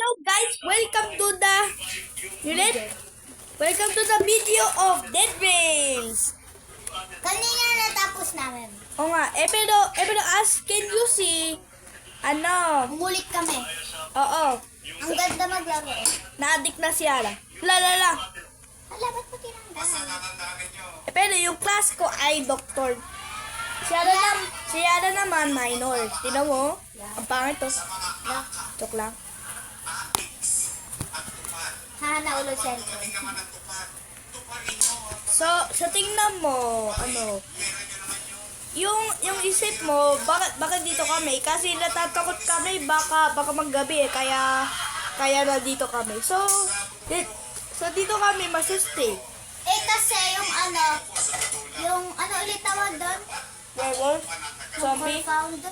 Hello guys, welcome to the video of Dead Rails. Kanina natapos namin. O nga, pero as can you see, Umulit kami. oo, Ang ganda maglaro eh. na-addict na si Ara. Lalala. Hala, ba't mo tinanggal? Pero yung class ko ay doctor. Si Ara naman minor. Tignan mo, ang pangit to. Joke lang. Ha, naulo cellphone. So tingnan mo, yung isip mo, bakit dito kami? Kasi natatakot kami, baka maggabi eh, kaya na dito kami. So dito kami masistay. Eh kasi yung ulit tawag doon? Werewolf, zombie, Found.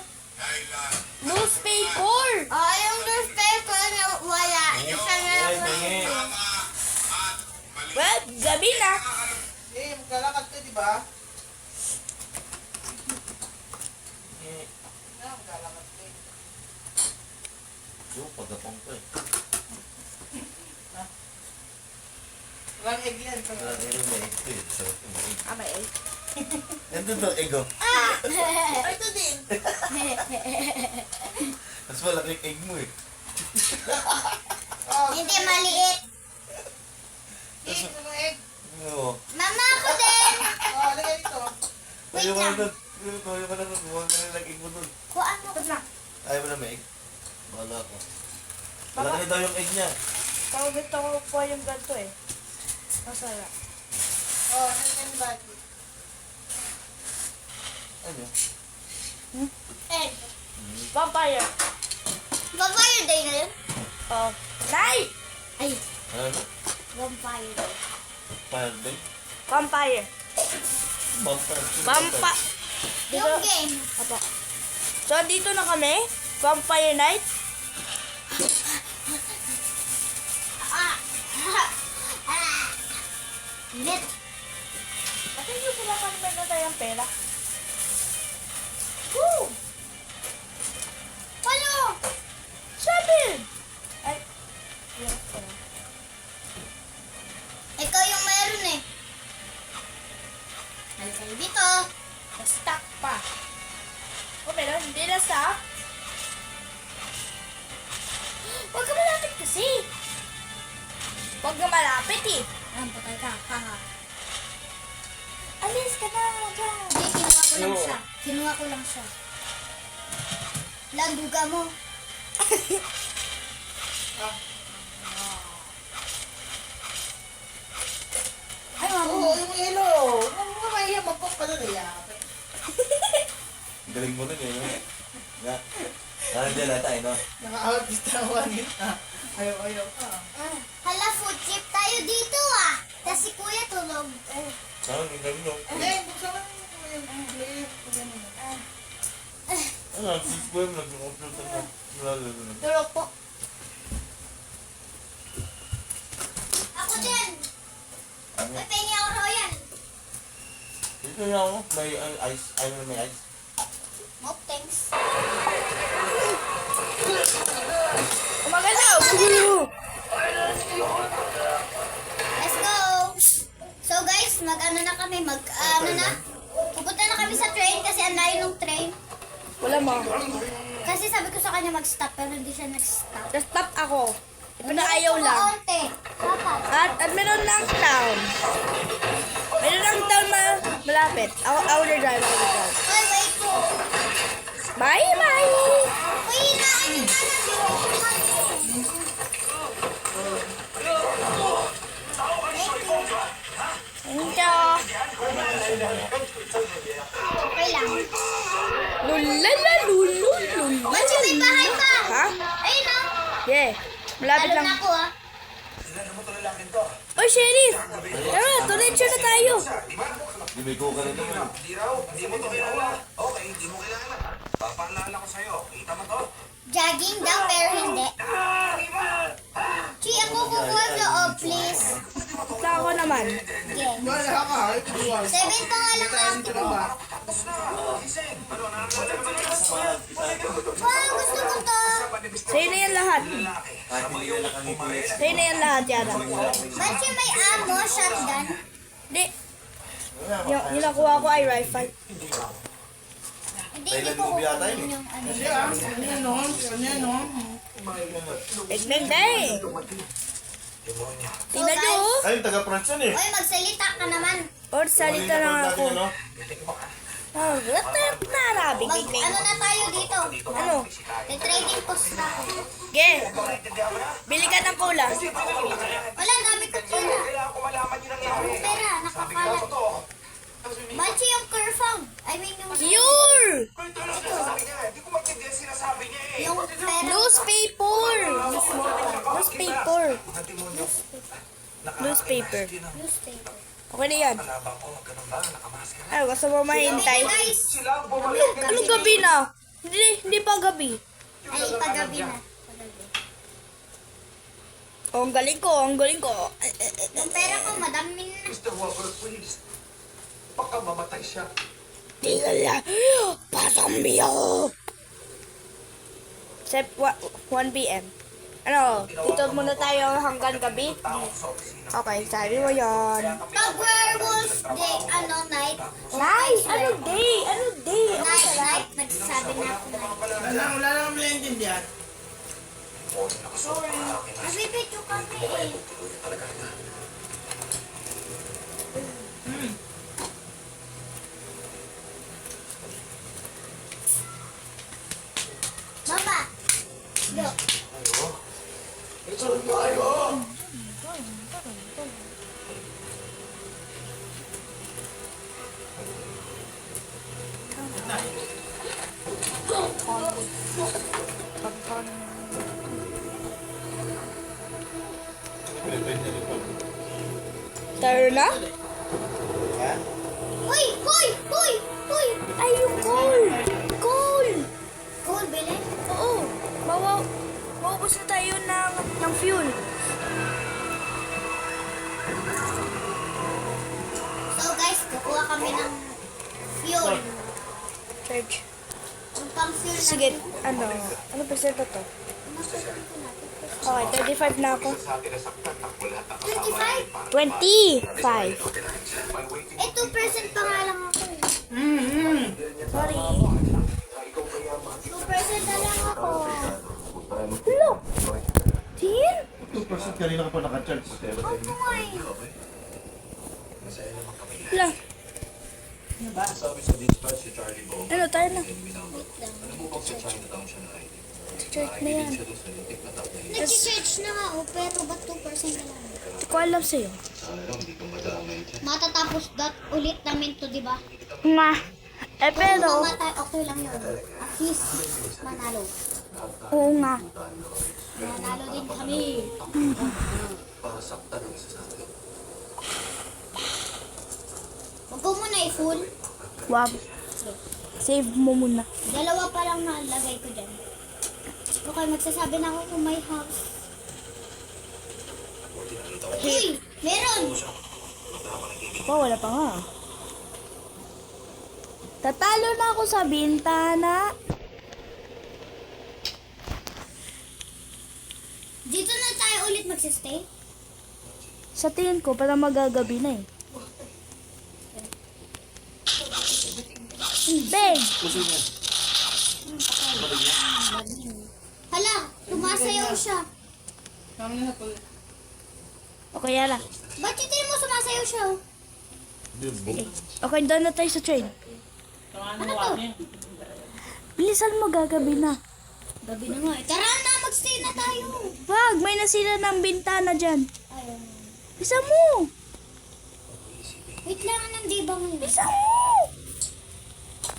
newspaper. Yung newspaper na wala. Isa na lang. Well, gabi na. Maglalakad ka, di ba? Maglalakad ka. Yung pagkapang ko eh. Walang egg yan. Wala na yung egg ko eh. Sarap yung egg. May egg. Nandun to, egg oh. Ito din. Mas malaki yung egg mo eh. Hindi maliit. Egg, ano egg? Oo. Mama ako din. Lagay dito. Wait Ayaw mo na lang. doon. Ayaw mo na doon. Buwan ka na lang egg mo doon. Kuhaan mo. Ayaw mo na may egg. Bahala ko. Malaki daw yung egg niya. Tawagit ako po yung ganito eh. Masarap. Nandiyan ba? Ano? Egg. Vampire. Vampire day na yun? Oh. Nay! Ay, Ano? vampire day. Fire day? Vampire. Bumper. Yung game. Apo. So, dito na kami. Vampire Night. Lit. Kasi yung sila kami na tayong pera. Woo! Ano? Seven! Ay. Yes, pera. Ikaw yung meron eh. Ano kayo dito? Na-stuck pa. O, pero hindi na-stuck. Huwag ka malapit kasi. Huwag ka malapit eh. Patay ka. Haha. Alis ka na dyan. Hindi, kinuha ko lang siya. Kinuha ko lang siya. Landuga mo. Ay, mama. Oo, yung ilo. Huwag mo mahiya. Magpok pa doon eh. Galing mo nun eh. No? Nga. Dyan na tayo, no? Naka-artist na wanit na. Ayaw ka. Hala, food trip tayo dito ah. Kasi kuya tulog. Saan? Ang galing no? Hindi, buksan mo yung play. Ano? Si Square nag-upload na. Tulog po. Ako din. May pengi ako royal. Dito na ako. May ice. Ayaw na may ice. Mop, thanks. Umagalaw! Let's go. So guys, mag-ano na kami, pupunta na kami sa train kasi ang layo ng train. Wala mo. Kasi sabi ko sa kanya mag-stop pero hindi siya nag-stop. Na-stop ako. Ito na ayaw lang. Kaunti. Dapat. At meron lang town. Meron lang town malapit. Ako na driver ko dito. Ay, wait po. Bye! Uy, naanin ka na. Thank you. Okay lang. Lulala. Mansi, may bahay pa. Ha? Ayun na. Yeah. Malapit Alam lang. na ako ah. Oy, Sheriff! Tara, tuloy na tayo. Di may kuka na naman. Jogging daw pero hindi. Chi, ako kukuha loob, please. Ito ako naman. Okay. Wala ka. 7 pa nga lang ako. Ba? Wow, gusto ko to. Sa'yo na yan lahat. Kahit hindi nila kami pilit. Sa'yo na yan lahat, Yana. Manchi, may ammo, shotgun. Hindi. Yung nakuha ko ay rifle. Hindi, Thailand ko movie yata yun kukunin yung ano. Ano yan, no? Ano yan, no? Tignan. Tingnan nyo, oh. Ay, taga-France yun eh. Oy, magsalita ka naman. Or salita lang ako. Ano? Oh, gatap na Arabic. Ano na tayo dito? Ano? Trading post na ako. Ge, bili ka ng cola. Wala, dami ko pera. Pera, nakakalat. Manchi, yung curve. I mean, yung... Cure! Yung pera. Newspaper! Newspaper. Newspaper. Newspaper. Okay na yan. Ay, gusto mo mahintay? Guys, Anong gabi na? Hindi pa gabi. ay paggabi na. Oh, ang galing ko, ang galing ko. Yung pera ko, madami na. Mr. Walker, please. Baka mamatay siya. Tingnan lang. Pasambi ako. Except 1 p.m. Ano, dito muna tayo hanggang gabi? Okay, sabi mo yon. Pag werewolf day, night. Nice! Ano day? Ano day? Ano Night, sarap? night. Nagsasabi na ako night. Wala lang kami naintindihan. Nabibidyo kami eh. Mama! Look. Tayo na? Uy! Uy! Uy! Uy! Ay, yung coal! Coal! Cool, bilhin. Oo. Maubos na tayo ng fuel. So guys, kukuha kami ng fuel. Charge. Yung pang fuel Sige, ano percent to? Okay, 35 na ako. 25? 25! Eh, 2% pa nga lang ako eh. Sorry. 2% na lang ako. Look! Tingin? 2% kanina ka pa naka-charge. Opo nga eh. Lang. Ano, tayo na. Charge na yan. Nag-search na nga ako, pero ba't 2% na lang? Hindi ko alam sa'yo. Matatapos ulit namin to, di ba? Nga. Eh, pero, Kung mamatay, okay lang yun. At least, manalo. oo nga. Manalo din kami. Huwag ko muna i-full. Wag. Save mo muna. Dalawa pa lang nalagay ko dyan. Okay, magsasabi na ako kung may house. Uy! Meron! Oh, wala pa nga. Tatalo na ako sa bintana. Dito na tayo ulit magsistay. Sa tingin ko, parang magagabi na eh. Big! Hala, tumasayaw siya. Okay, yala. Ba't yung mo sumasayaw siya? Okay, doon na tayo sa train. Ano to? Bilisan mo, gagabi na. Gabi na nga eh. Tara na, magstay na tayo. Wag, may nasira ng bintana dyan. Ayun. Bisa mo! Wait lang, di ba ngayon? Bisa mo!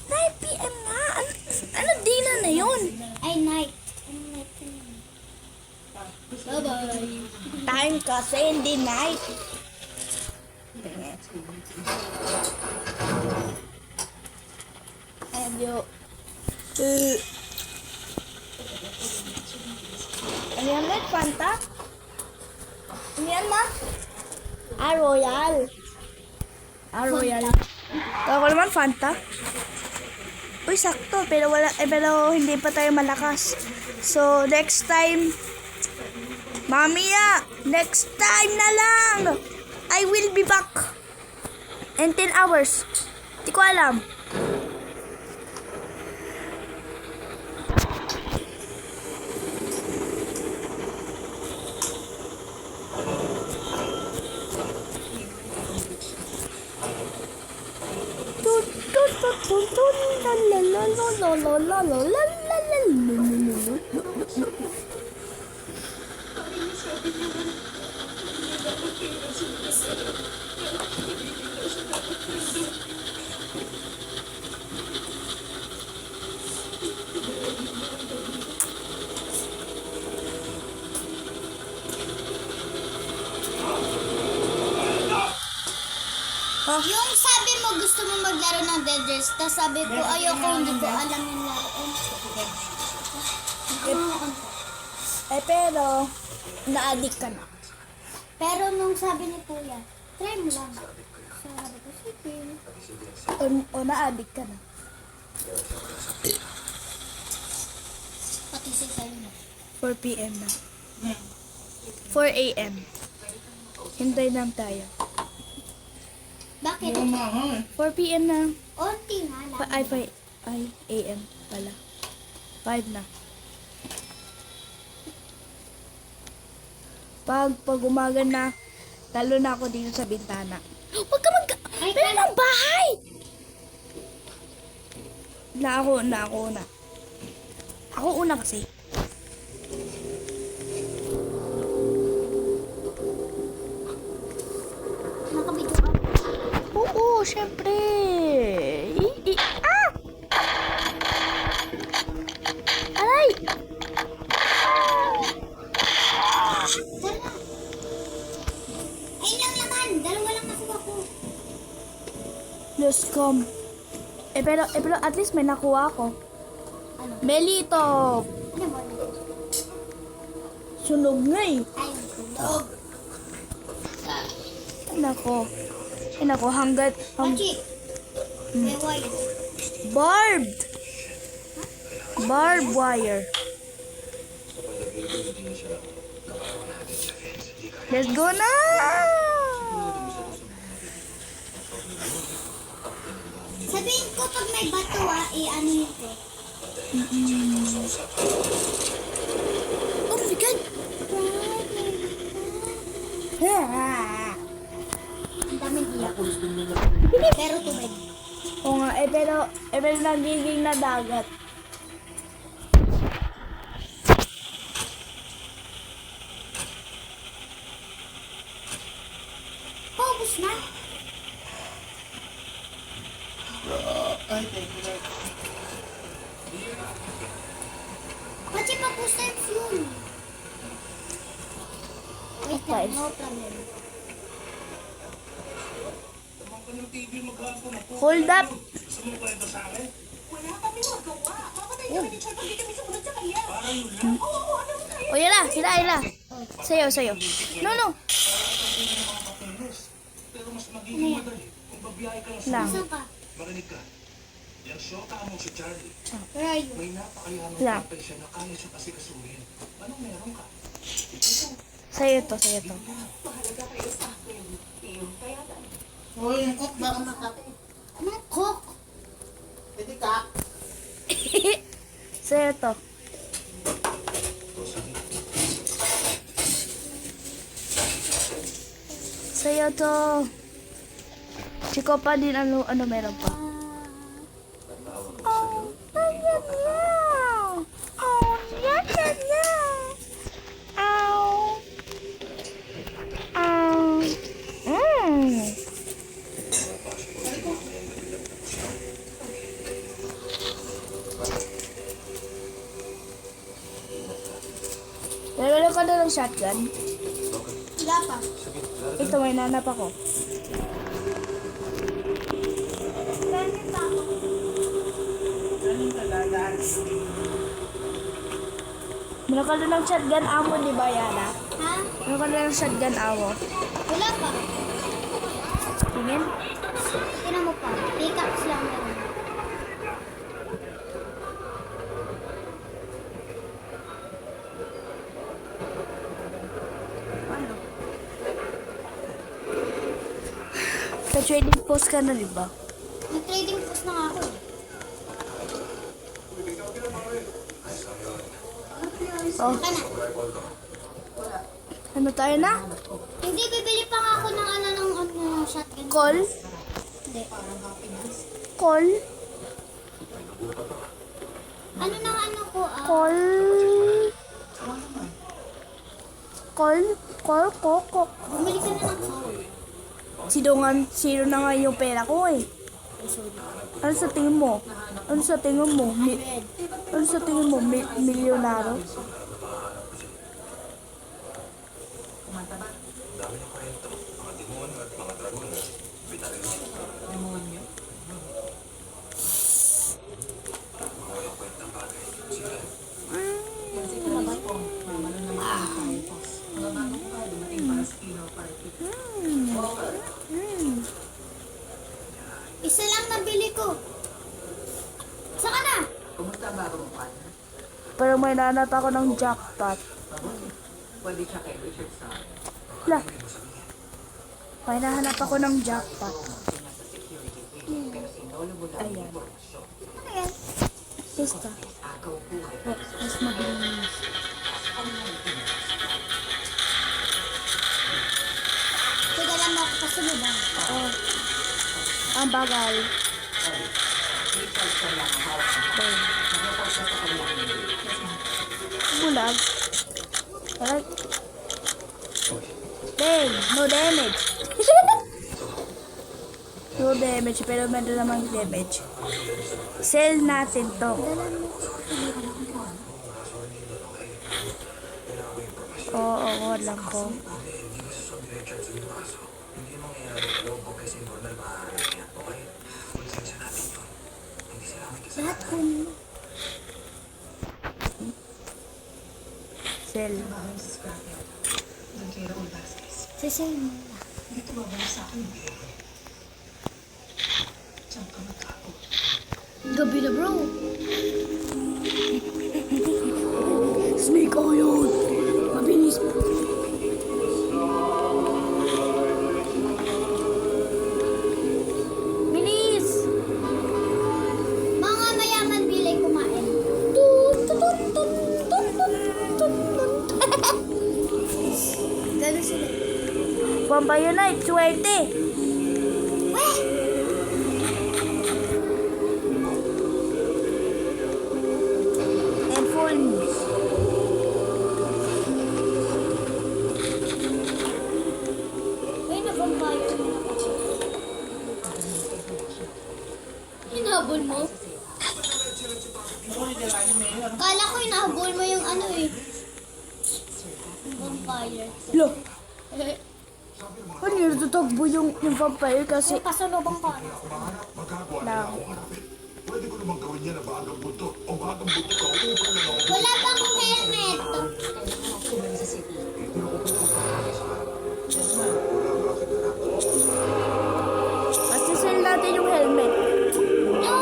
9 p.m. nga. Ano dina na yun? Ay, night. Ay, night na yun. Bye-bye. Time kasi, hindi night. Ayun. Ano yan, Red? Fanta? Ano yan, ma? Royal. Royal. Ako naman, Fanta. Uy, sakto. Pero pero hindi pa tayo malakas. So, next time, Mamiya, next time na lang. I will be back. In 10 hours. Di ko alam. Yung sabi mo gusto mo maglaro ng Dead Race, tapos sabi ko ayoko, hindi ko alam yung laro. Eh, pero, na-addict ka na. Pero nung sabi ni Kuya, try mo lang. Sabi ko, sige. O na-addict ka na. Pati si sa'yo na. 4 p.m. na. 4 a.m. Hintay lang tayo. Bakit? 4 p.m. na. Onti nga lang. Ay, a.m. pala. 5 na. Pag umaga na, talo na ako dito sa bintana. Huwag ka Ay, Meron ng bahay! Ako una. Ako una kasi. Nakabidyo ka. Oo, syempre. Ah! Aray! Tara na. Ayun lang naman. Dalawa lang nakuha ko. Loscom. Pero at least may nakuha ako. Ano? Melito. Ano ba? Sunog nga eh. Ay, tulog. Nako, hanggat... Pachi. May wire. Barbed wire. Let's go na! Sabihin ko pag may bato ano yun ko. Oh my God! Ang daming iyak. Pero tubig. Oo nga, pero nagiging na dagat. Paubos na. Pachi, paubos na yung fuel. Wait lang, no problem. Hold up! O yan na, sila. Sayo. No. Lang. Saan ka? Marinig ka. Yung syota mo si Charlie. Where are you? May napakayaman Lang. ng siya na kaya siya kasi kasuhin. Anong meron ka? Sayo to. Uy, yung cook baka makapit. Anong cook? Pwede ka. Sayo to. Sayo to. Chiko pa din ano meron pa. Lalo ka na ng shotgun. Wala pa. Ito, may nanap ako. Pwede pa ako. Meron ka na ng shotgun ammo, di ba, Yana? Ha? Meron ka na ng shotgun ammo. Wala pa. Tingin? Tingnan mo pa. Pickaxe lang meron. Nagka-trading post ka na, di ba? Nag-trading post na nga ako. Oh, Ka na. ano tayo na? Hindi, bibili pa nga ako ng shotgun. Call? Hindi. Call? Ano na ano ko? Call? Call? Call? Bumili ka na ng Sino na nga yung pera ko eh? Ano sa tingin mo? Ano sa tingin mo? Ano sa tingin mo? Milyonaro? Isa lang nabili ko. Saka na. Pero may nanap ako ng jackpot. Pwede siya kay Richard sa La. May nahanap ako ng jackpot. Ayan. Ano yan? Pista. Mas mabilis. Tiga lang mo ako kasunod. Oh. Ang bagal. Bulag. Alright. Dang, no damage. No damage, pero meron namang damage. Sell natin to. Oo, lang ko. Lahat kung Sell. sisay mo. Gabi na bro. Snake oil. Mabilis. Bilis. Mga mayaman bilay kumain. Ganun sila. Vampire Night, swerte. Weh! And full news. Ay, na-vampire na ako. Hinahabol mo? Kala ko hinahabol mo yung ano eh. Vampire. Lo. Ano yun, tutugbo yung vampire kasi Pasalubong ko. lang. Pwede ko naman gawin yan na bagang buto. O bagang buto ka, upal na ako. Wala pa akong helmet. Kasi sell natin yung helmet. No!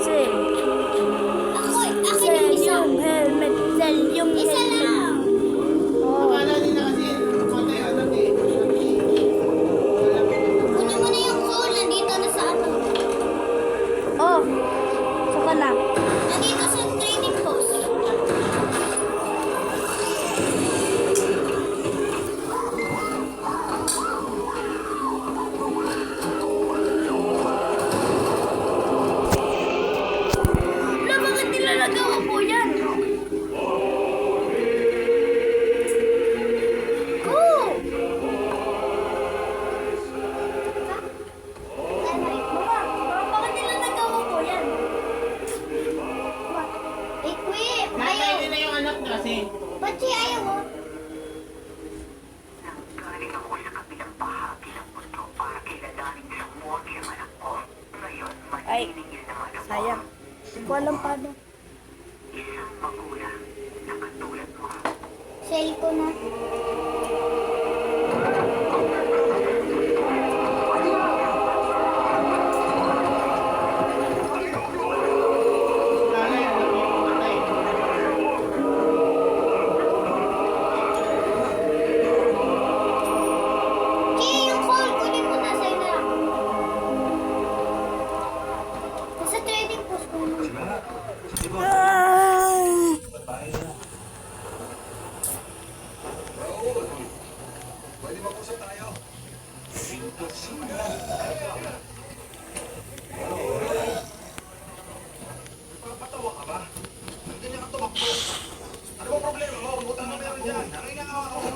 Sell. Akin Sell yung isa. yung helmet. Sell yung Isa helmet. lang. Oh. Akala nila kasi konti alam eh. Kunin mo na yung coal. Nandito na sa ano. Oh. Saka na. Nandito sa trading post. Wala, bakit nilalagawa po yan? Go! Bakit nilalagawa po yan? Equip! Nakakainin Ayaw! na yung anak niya kasi. Ba't siya ayaw mo? Galing ako sa kabilang bahagi ng mundo para kilalanin sa morgue ang anak ko. Ngayon, Ay, maniningil naman ako. sayang. Hindi ko alam paano. Isang magulang na katulad mo. Sell ko na. Nanay, alam mo, patay. Kaya yung coal, kunin mo na sa'yo na lang.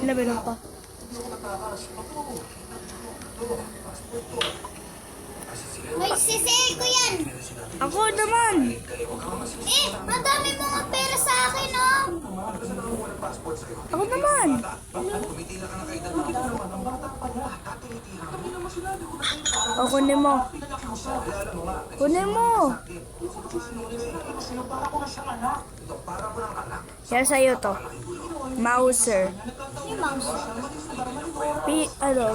Labi lang pa. May sisig ko yan. Ako naman. Eh, ang dami mga pera sa akin, oh. Ako naman. O, kunin mo. Kunin mo. Yan sa'yo to. Mauser. Yung mouse.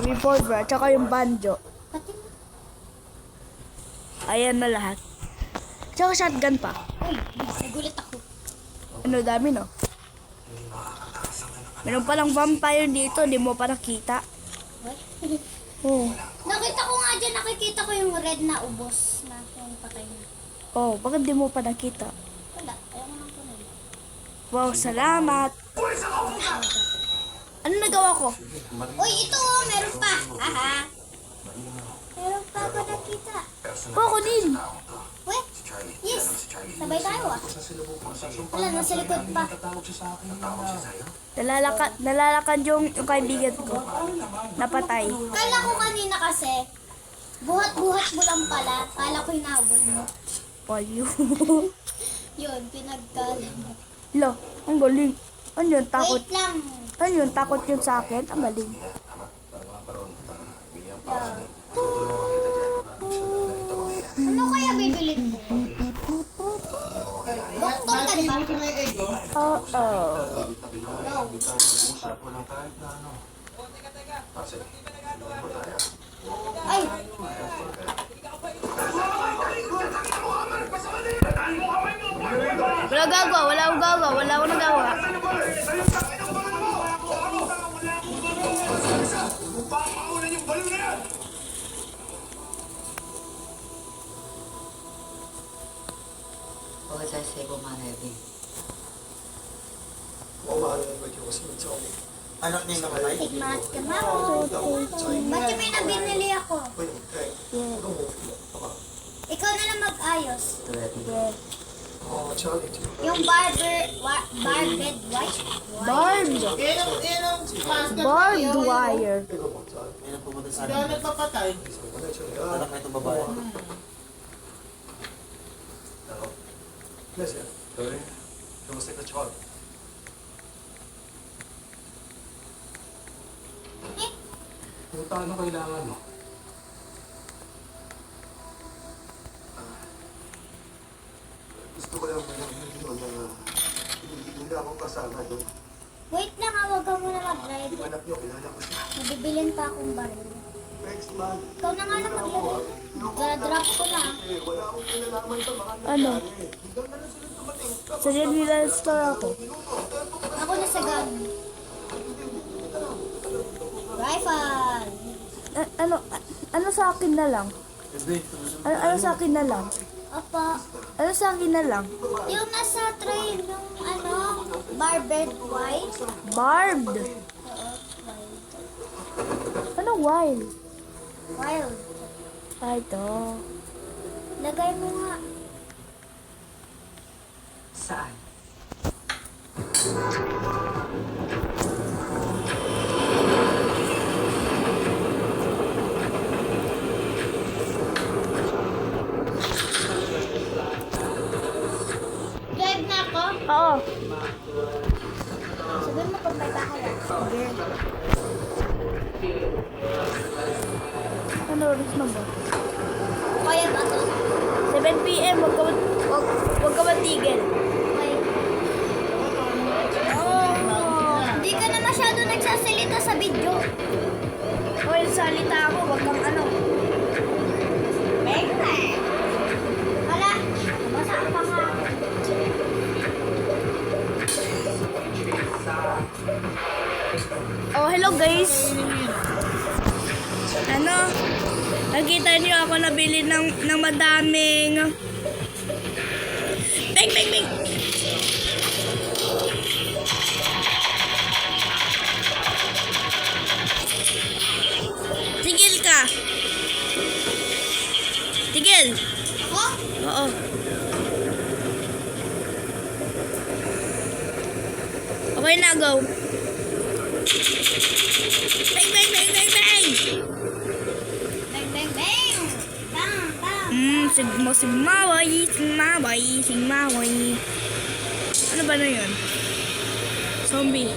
Revolver, tsaka yung banjo. Pati, Ayan na lahat. Tsaka shotgun pa. uy, nagulat ako. Ano, dami no? Meron palang vampire dito, di mo pa nakita. What? Oh. Nakita ko nga dyan, nakikita ko yung red na ubos na yung patay na. Oh, bakit di mo pa nakita? Wala, ayaw ko nang kunin. Wow, salamat. Ano nagawa ko? Uy, ito oh, meron pa. Aha. Meron pa ba nakita? Oh, kunin. Wait, yes. Sabay tayo ah. Wala, nasa likod pa. Nalalakad yung kaibigan ko. Napatay. Kala ko kanina kasi, buhat-buhat mo lang pala. Kala ko hinabol mo. Payo. Yun, pinagkala mo. Lo, ang galing. Ano yun, takot? Wait lang. Ano yun, takot yun sa akin? Ang galing. Ano kaya bibilin mo? Doktor ka ba? Oo. Ay, Wala gagawa, wala akong gagawa, wala akong nagawa. Anak niya namatay? tigmat ka na ako. Ba't yung may nabinili ako? Ikaw na lang mag-ayos. Yung barbed white? Barbed. Barbed wire. Yan ang pumunta sa Kaya akin. nagpapatay. Anak na itong babae. Kung paano kailangan mo? Gusto ko lang malaman mo na hindi na ako kasama doon. Wait lang, huwag ka muna mag-drive. Yung anak niyo, kilala ko siya. Mabibilin pa akong baril. Thanks, man. Ikaw na nga lang maglagay. Dra-drop ko na. Wala akong kinalaman sa mga Ano? Sa general store ako. Ako na sa gun. Rifle! Ano sa akin na lang? Ano sa akin na lang? Apa, Ano sa akin na lang? yung nasa tray ng barbed white. Barbed. Oo, white. Ano wild? Wild. Ay, ito. Lagay mo nga. Saan? Drive na ako. Oo. Sabihin mo kung may bahay ako. Ano oras na ba? Kaya ba to? 7 p.m. Huwag ka matigil. Okay. Oh, hindi ka na masyado nagsasalita sa video. Hoy, salita ako. Huwag kang ano. Bengre! Hala, basa pa nga. Oh, hello guys. Ano? Nakita niyo ako nabili ng madaming bang bang bang. Michael! Oh, Oo. Okay na, go. Bang, bang, bang, bang, bang! bang, bang, bang. Bang, bang. Sigmaway. Ano ba na yun? Zombie.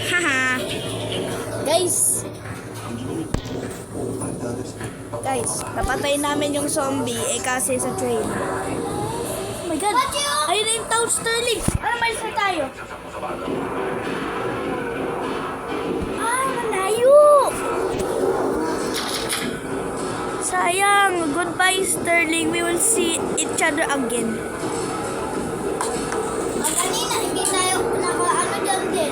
Haha. Guys, napatay namin yung zombie kasi sa train. Oh my God! Ayun na yung town Sterling! Ano, malis na tayo? Malayo! Sayang! Goodbye, Sterling. We will see each other again. Ang kanina, hindi tayo naka-ano dyan din.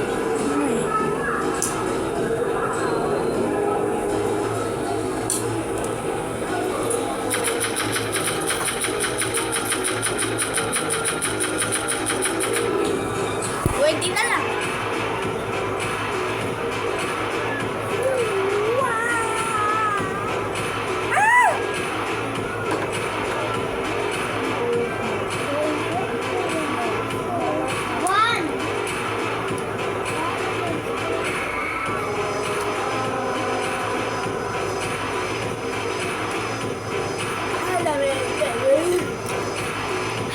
Pwede na lang. One.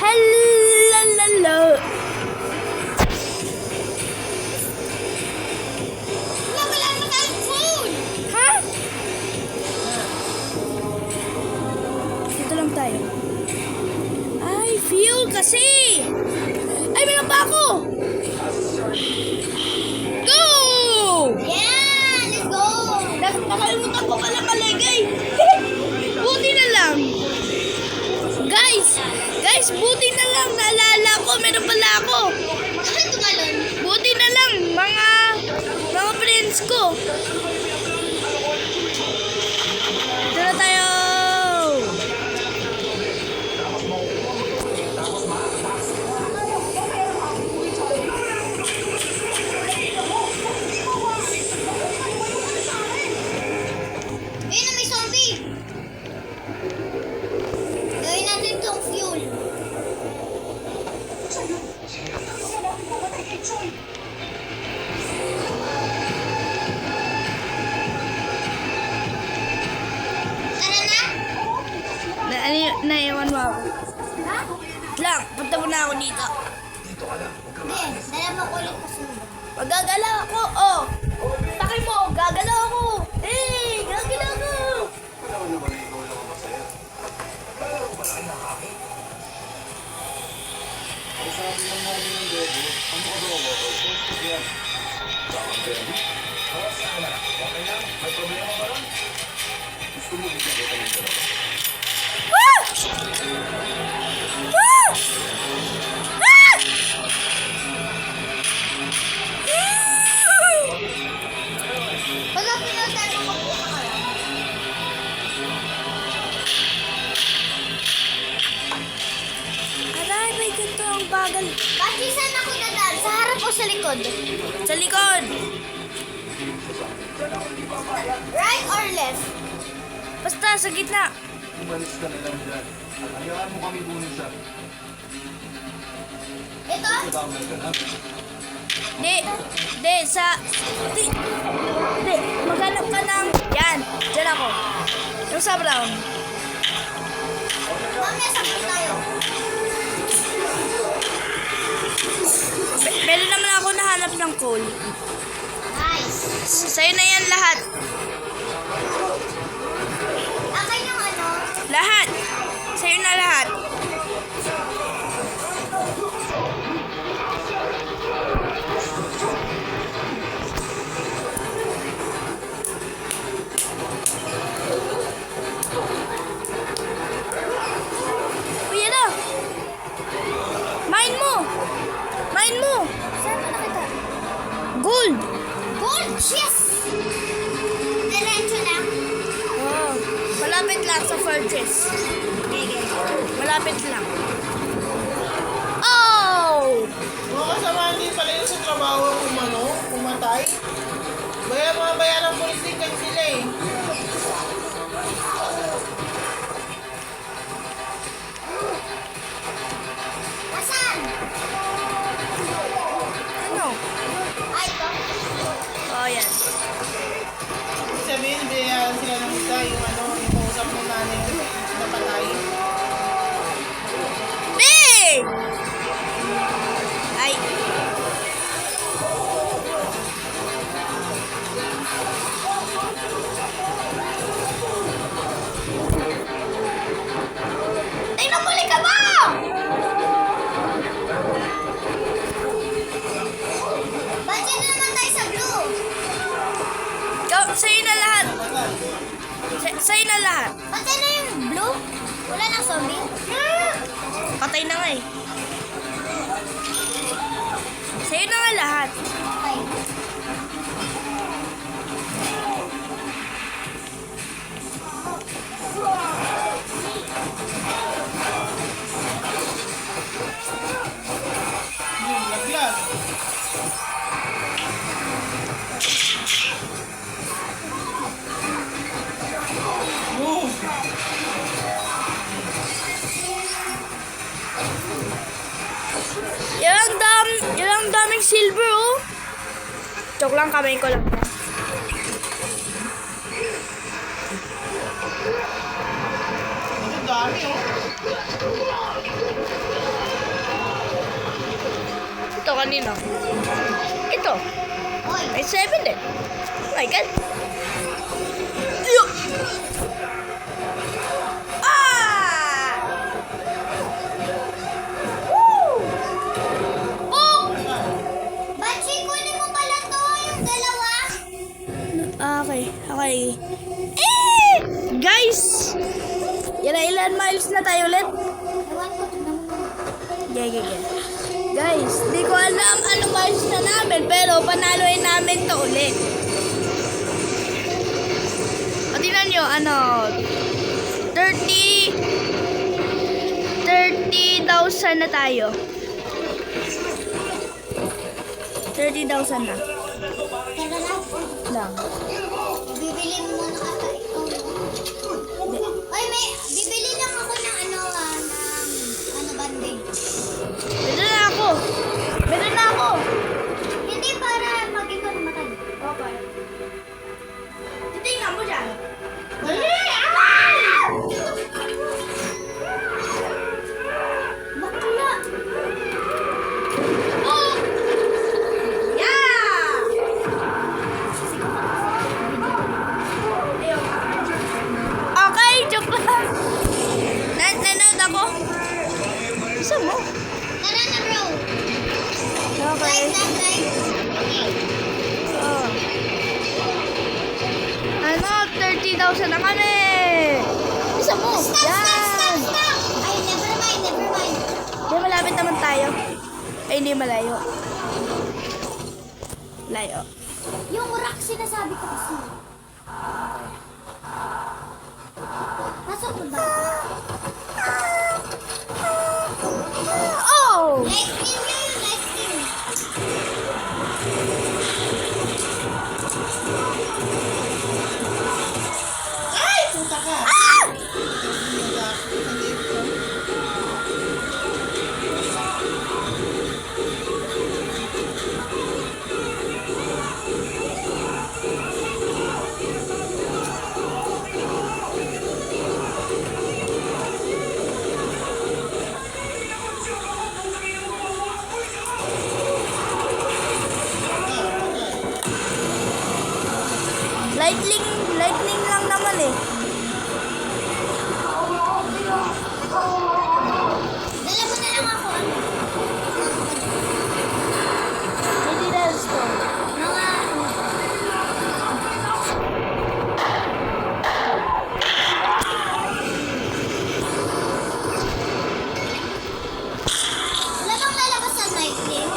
Hello. Wala na tayong phone. Ha? Dito lang tayo. Ay, fuel kasi! Ay, meron pa ako! Go! Yeah, let's go. Nakalimutan ko pala maligay. Buti na lang. Guys, buti na lang. Naalala ko, meron pala ako. Bakit tumalon? Buti na lang, mga friends ko. Dito na tayo. Ayun na, may zombie. Gawin natin itong fuel. Tara na. Naiwan mo ako. Ha? Lang, punta mo na ako dito. Hindi, dala mo ko ulit kasunod. Magagalaw ako, oh. Takay mo, gagalaw ako. Gagalaw ako. Pagka pinunta mo magpupa ka lang. Aray, may ganito ang bagal. Bakit saan ako dadaan? Sa harap o sa likod? Sa likod. Right or left? Basta, sa gitna. Umalis ka na lang dyan. Hayaan mo kami kunin siya. Ito? Damay ka na. Di, maghanap ka ng, yan, dyan ako. Yung sa brown. Mamaya sabot tayo. Meron naman ako nahanap ng coal. Nice. Sa'yo na yan lahat. Akin yung ano? Lahat. Sa'yo na lahat. Uy, ano? Mine mo. Mine mo. Saan mo nakita? Gold. Gold! Yes! Diretso lang. Oh, malapit lang sa fortress. Malapit lang. Oh! Mga kasama din pala yun sa trabaho pumatay. Mga bayan ng pulis din kasi sila eh. Sa'yo na lahat. Sa'yo na lahat. Patay na yung blue? Wala nang zombie? Patay na nga eh. Sa'yo na nga lahat. Okay. Lagyan. Yan ang daming silver oh. Joke lang, kamay ko lang. Ang dami oh. Ito kanina. Ito. Hoy, May 7 eh. Oh my God. Ayun. Ah! Woo! oh! Bachi, kunin mo pala to, yung dalawa. Okay. Eh! Guys! Ilan miles na tayo ulit? Ewan ko, tignan mo. Yeah. Guys, di ko alam ano miles na namin, pero panaluin namin to ulit. O, tingnan nyo, 30,000 na tayo. 30,000 na. Tara na. Lang. Bibili mo muna ata ikaw. Oy, bibili lang ako ng bandage. Meron na ako. Hindi para mag-ikaw namatay. Okay. Titingnan mo dyan. Bakla. Oh! Yeah! Okay, joke lang. Nanood ako. Isa mo. Tara na, bro. Okay. Like. Oh. 30,000 na kami. Isa mo. Yan. Ay, never mind. Di, malapit naman tayo. Ay, hindi malayo. Layo. Yung rock sinasabi ko kasi. Pasok mo ba? Oh! Light skin yun, light skin. Ay! Puta ka! Ah! Lightning lang naman eh. Dala mo na lang ako. Hindi na gusto. Mga wala bang lalabas sa night game?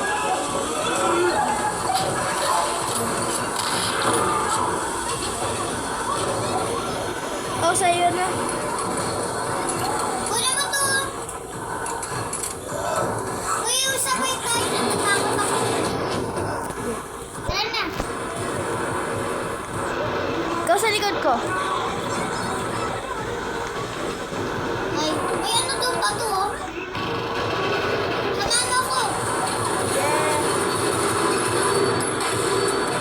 Oh, sa'yo na. Kunin mo to. Uy, usapay tayo. Natatakot ako. Tara na. Ikaw sa likod ko. Ay, may ano doon pa to, oh. Samahan mo ako.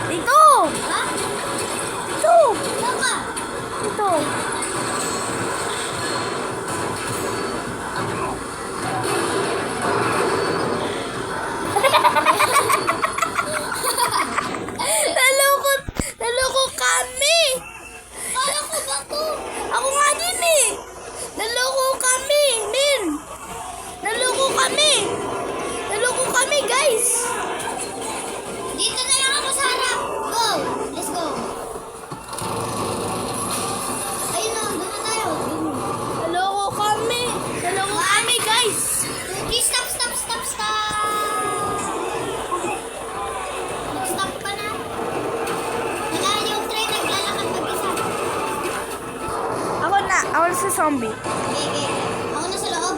Dito! Ha? Dito! Saan ka? Dito! Naloko kami! Kala zombie. Okay. Ako na sa loob.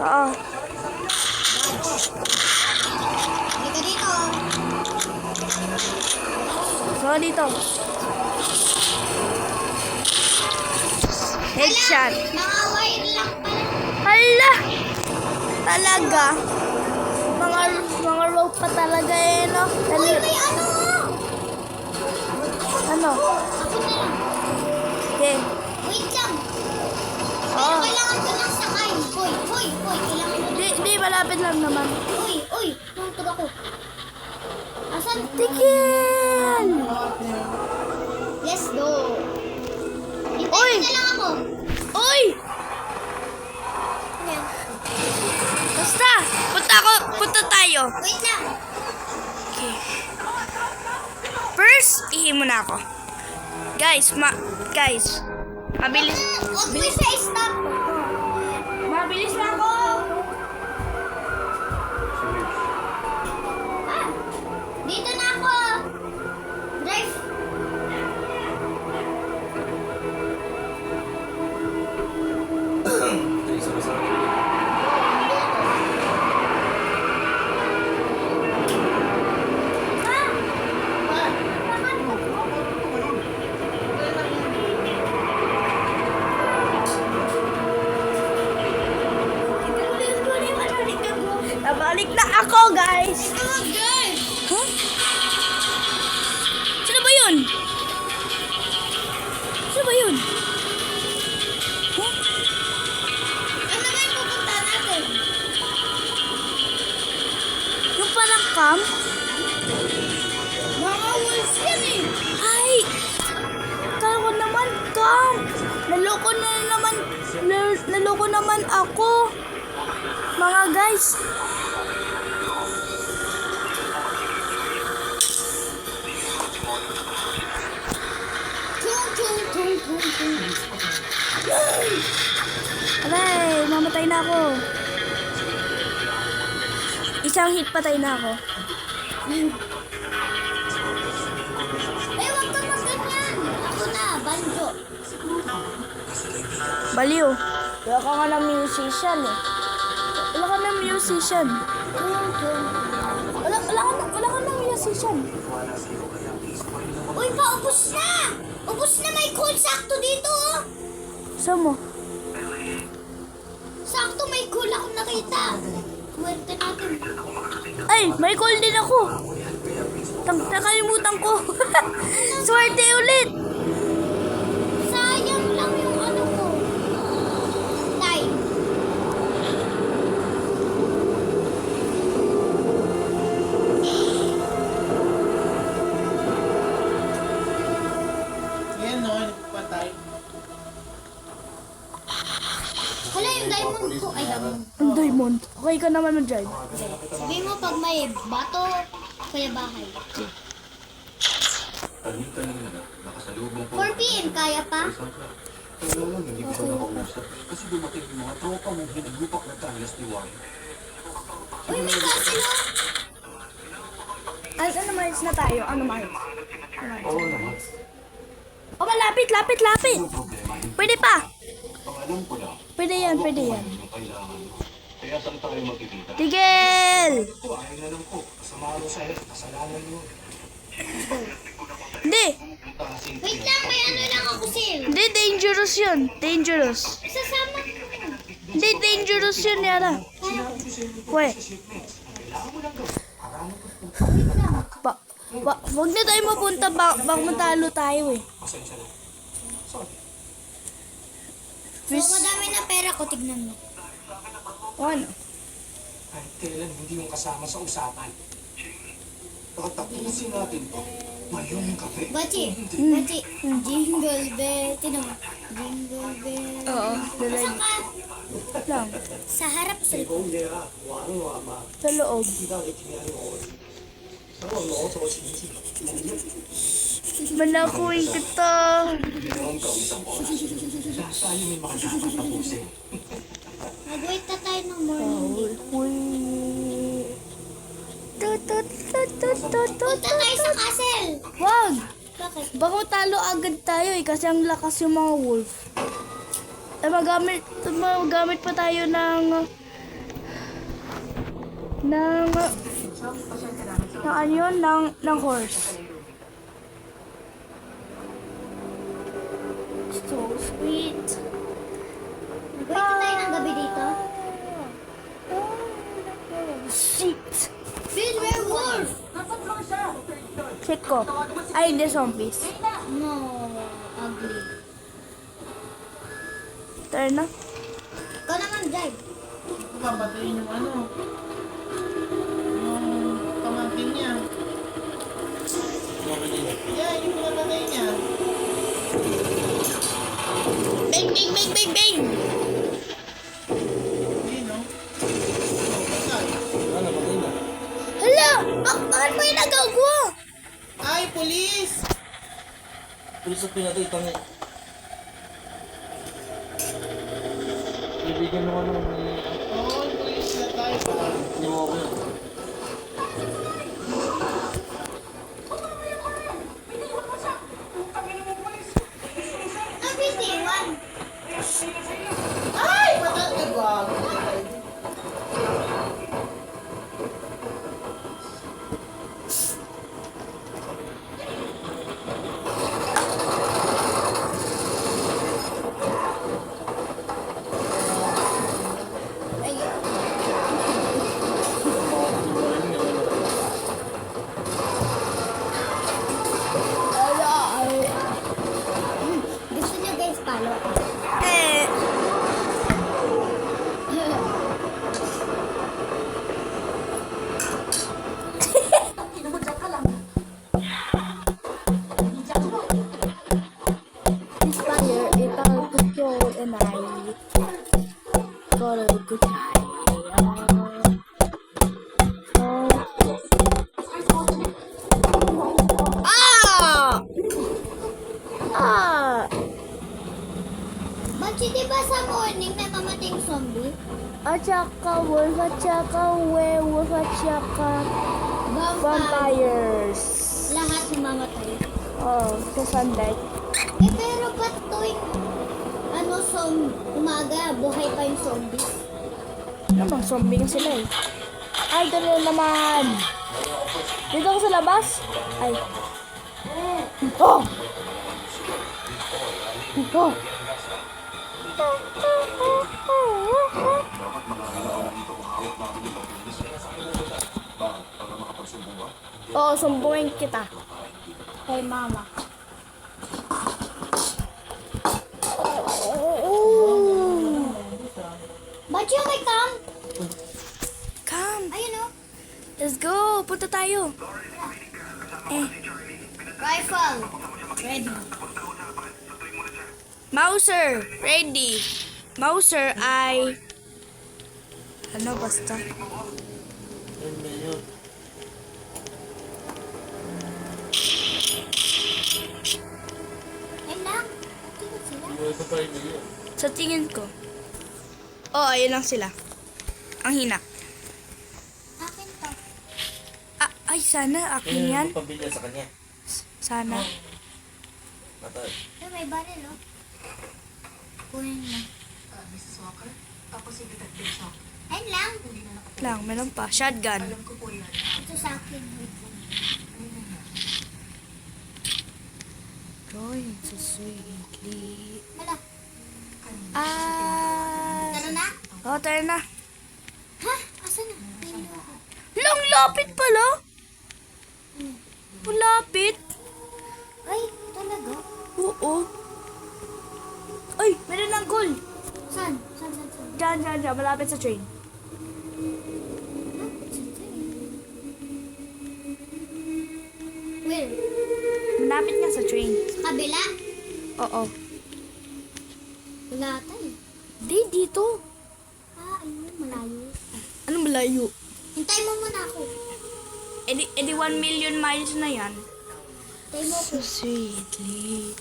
Oo. Dito dito. So, dito. Headshot. Mga wire lang pala. Hala! Talaga. Mga rope pa talaga eh, no? Uy, may ano? Ano? Ako na lang. Okay. Wait lang. Pero Oh. kailangan ko ng sakay. Hoy, kailangan ko ng... Di, malapit lang naman. Uy, nangtog ako. Asan? Tigil! Let's go. Uy! Hintayin na lang ako. Uy! Ayan. Basta! Punta tayo. Wait lang. First, ihi muna ako. Guys, mabilis. Huwag mo siya i-stop. Mabilis na ako. Ah, dito na ako. Drive. Nabalik na ako, guys. Huh? Sino ba yun? Sino ba yun? Huh? Ano ba yung pupunta natin? Yung parang camp? Mga wolves yan eh. Ay! Kala ko naman camp. Naloko naman ako. Mga guys. Aray, mamatay na ako. Isang hit patay na ako. Eh, huwag ka magganyan. Ako na, banjo. Baliw. Wala ka nga ng musician eh. Wala ka ng musician. Wala ka ng musician. Uy, paubos na. Ubos na, may coal sakto dito oh. Saan mo? Sakto may coal akong nakita. Muerte natin. Ay, may call din ako. Nakalimutan ko. Swerte ulit. Sayang lang yung ano ko. Time. Yan no, patay. Hala, yung diamond ko. Ay, diamond. Ang diamond. Okay ka naman mag-drive. Sabihin mo pag may bato, kaya bahay. 4 PM, kaya pa? Uy, may castle oh. Ano miles na tayo? Ano miles? Oh, malapit. Pwede pa. Pwede yan. Kaya saan tayo magkikita? Tigil! Ay na lang po, kasama ko sa'yo, kasalanan mo. Hindi. Wait lang, may ano lang ako, Sil. Hindi, dangerous yun. Dangerous. Sasama ko. Hindi, dangerous yun, Yara. We. Wag na tayo mapunta. Baka matalo tayo eh. So, madami na pera ko, tignan mo. Ano? Kahit kailan hindi yung kasama sa usapan. Pagkatapusin natin to, ngayong gabi. Bachi, jingle bell. Tinan mo. Jingle bell. Oo, Saan ka? lang. Sa harap, sa likod. Sa loob. Manakuin kita. Mag-wait na tayo ng morning. Punta tayo sa castle. Wag! Bakit? Baka talo agad tayo eh kasi ang lakas yung mga wolf. magamit pa tayo ng ano yun, ng horse. So sweet. Pwede tayo ng gabi dito. Shit. Bill, werewolf! Check ko. Ay, hindi zombies. No, ugly. Turn na. Ikaw naman, drive. Papatayin yung ano. Yung pamangkin niya. Yeah, yung pinapatay niya. Bang, bang, bang, bang, bang! Hindi, no? Oh, patay. Ano, patay na. Hala! Bakit mo yung nagagawa? Ay, pulis! Pulis at pinatay, tangi. Bibigyan mo ano, Oo, yung pulis na tayo pa. hindi mo ako yun. Ang bitiwan. Ay, patay ka ba? Gusto niyo guys, palo. Eh, this fire, it'll control and I got a good time. Ah! Ah! Ba't di ba sa morning may mamating zombie? At saka wolf, at saka werewolf, at saka Vampire. vampires. Lahat namamatay. Oh, sa sunlight. Eh pero ba't tuwing umaga, buhay pa yung zombies? Namang zombie nga sila eh. Ay, gano'n naman. Dito ako sa labas. Ay. Oh! Oh! Oo, sumbungin kita. Kay mama. Ba't yung may cam? Come, Ayun o. let's go. Punta tayo. Rifle. Ready. Mauser, ready. Mauser ay... Ano basta? Ayun na yun. Ayun lang. Tingnan sila. Buhay pa tayo na yun. Sa tingin ko. Oh, ayun lang sila. Ang hina. Akin to. Ay, sana akin yan. Yung pambilya sa kanya. Sana. Matay. Ay, may baril o. Kunin mo. Mrs. Walker, ako si Detective Shock. Ayun lang. Hindi na nakapagod. Lang, meron pa. Shotgun. Alam ko po yan. Ito sa akin. Going so sweetly. Wala. Ah. Tara na. Oh, tayo na. Ha? Asan na? Ayun ako. Lang lapit pala. Lapit. Ay, talaga? Oo. Ay, meron ng gold. Saan? Saan? Diyan. Malapit sa train. Where? Malapit nga sa train. Sa kabila? Oo. Wala tayo. Di, dito. Ayun, malayo. Ano malayo? Hintay mo muna ako. Edi 1 million miles na yan. Hintay mo ako. So sweetly.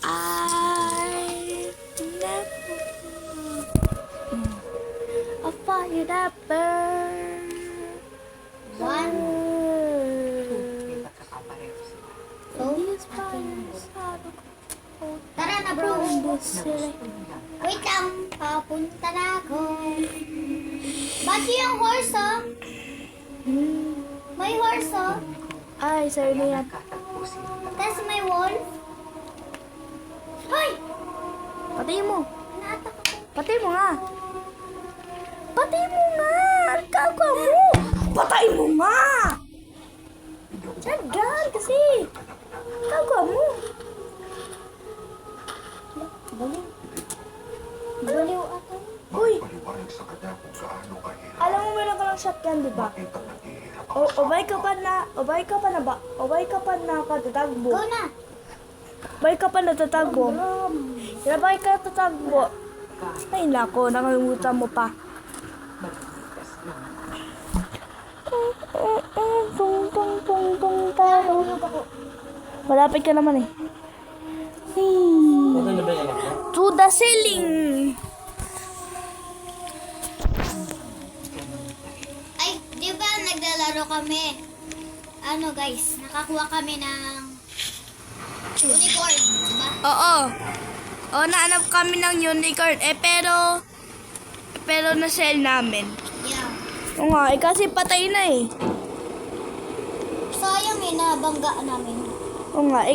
I never a fire that burn. One. Pagkakapareho sila. So, These fires are the cold. tara na bro. Wait lang, papunta na ako. Bakit yung horse, oh? May horse, oh. Ay, sa'yo na yan. Tapos may wolf. Hoy! Patay mo. Naatak ako. Patay mo nga. Patay mo nga. Kaka mo. Patay mo nga. Tsagaan kasi. Kaka mo. Baliw. Baliw ako. Uy, Paliwanag sa kanya kung gaano kahirap alam mo meron ka ng shotgun, di ba? makita naghihirap ang Obay ka pa na katatagbo. Go na. Obay ka pa natatagbo. Ilabay ka natatagbo. Ay nako, nakalimutan mo pa. Malapit ka naman eh. Ano na ba yung anak mo? To the ceiling! Ay, di ba naglalaro kami? Ano guys, nakakuha kami ng unicorn, di ba? Oo. Oo, naanap kami ng unicorn. Pero na-sell namin. Yeah. Oo nga, kasi patay na eh. Sayang eh, nabangga namin. Oo nga,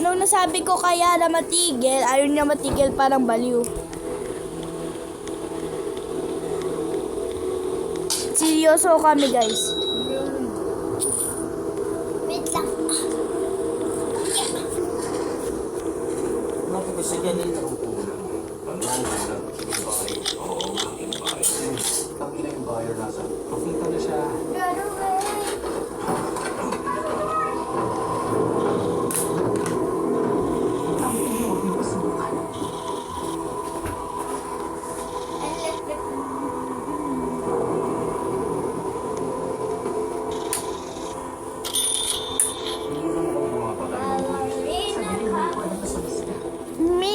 nung nasabi ko kaya na matigil, ayaw niya matigil, parang baliw. Seryoso kami guys. Wait lang. Bakit kasi ganun na Kami na yung buyer nasa. Pakita na siya. Me.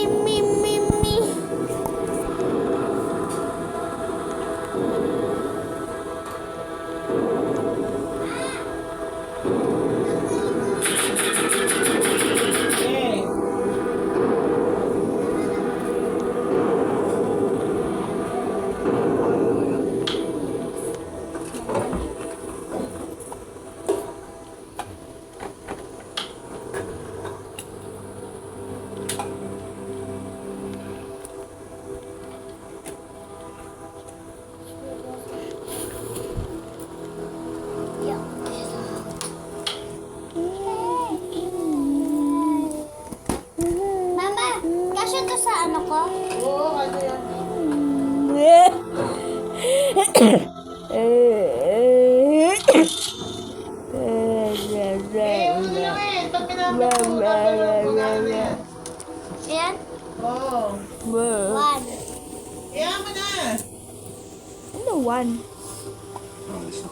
Hey! Mama, kasya to sa ano ko? Oo, ano yan? Eh, ano lang eh. Ba't pinapatulan yan? Ayan, Oo. one. Kaya mo na. Ano one?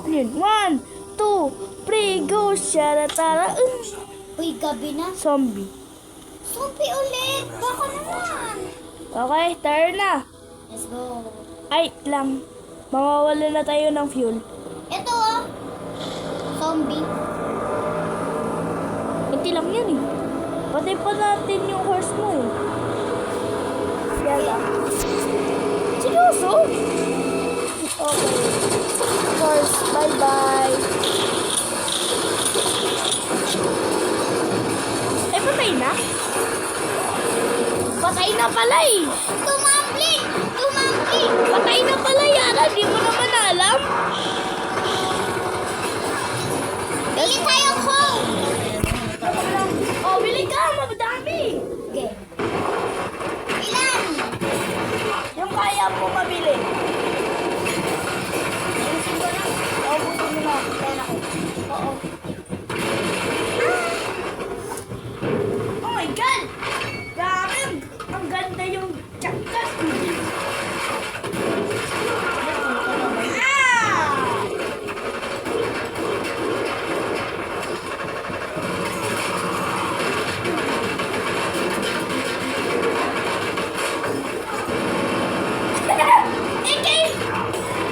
Ano yun? 1, 2, 3, go! Sharatara! Uy, gabi na. Zombie. Zombie ulit. Baka naman. Okay, turn na. Let's go. Ay, lang. Mawawala na tayo ng fuel. Ito oh. Zombie. Kunti lang yan eh. Patay pa natin yung horse mo eh. Yala. Seryoso? Okay. Horse, bye-bye. Ay, patay na? Patay na pala eh. Tumambling! Tumambling! Patay na pala Yara. Di mo naman alam. Bili tayo ko! Oh, bili ka. Madami. Okay. Ilan? Yung kaya mo mabili. Ayusin ko na. Oo, buto mo na. Pera ko. Oo. Oh my God! Grabe! Ang ganda yung jacket. Ah!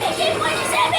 AK-47!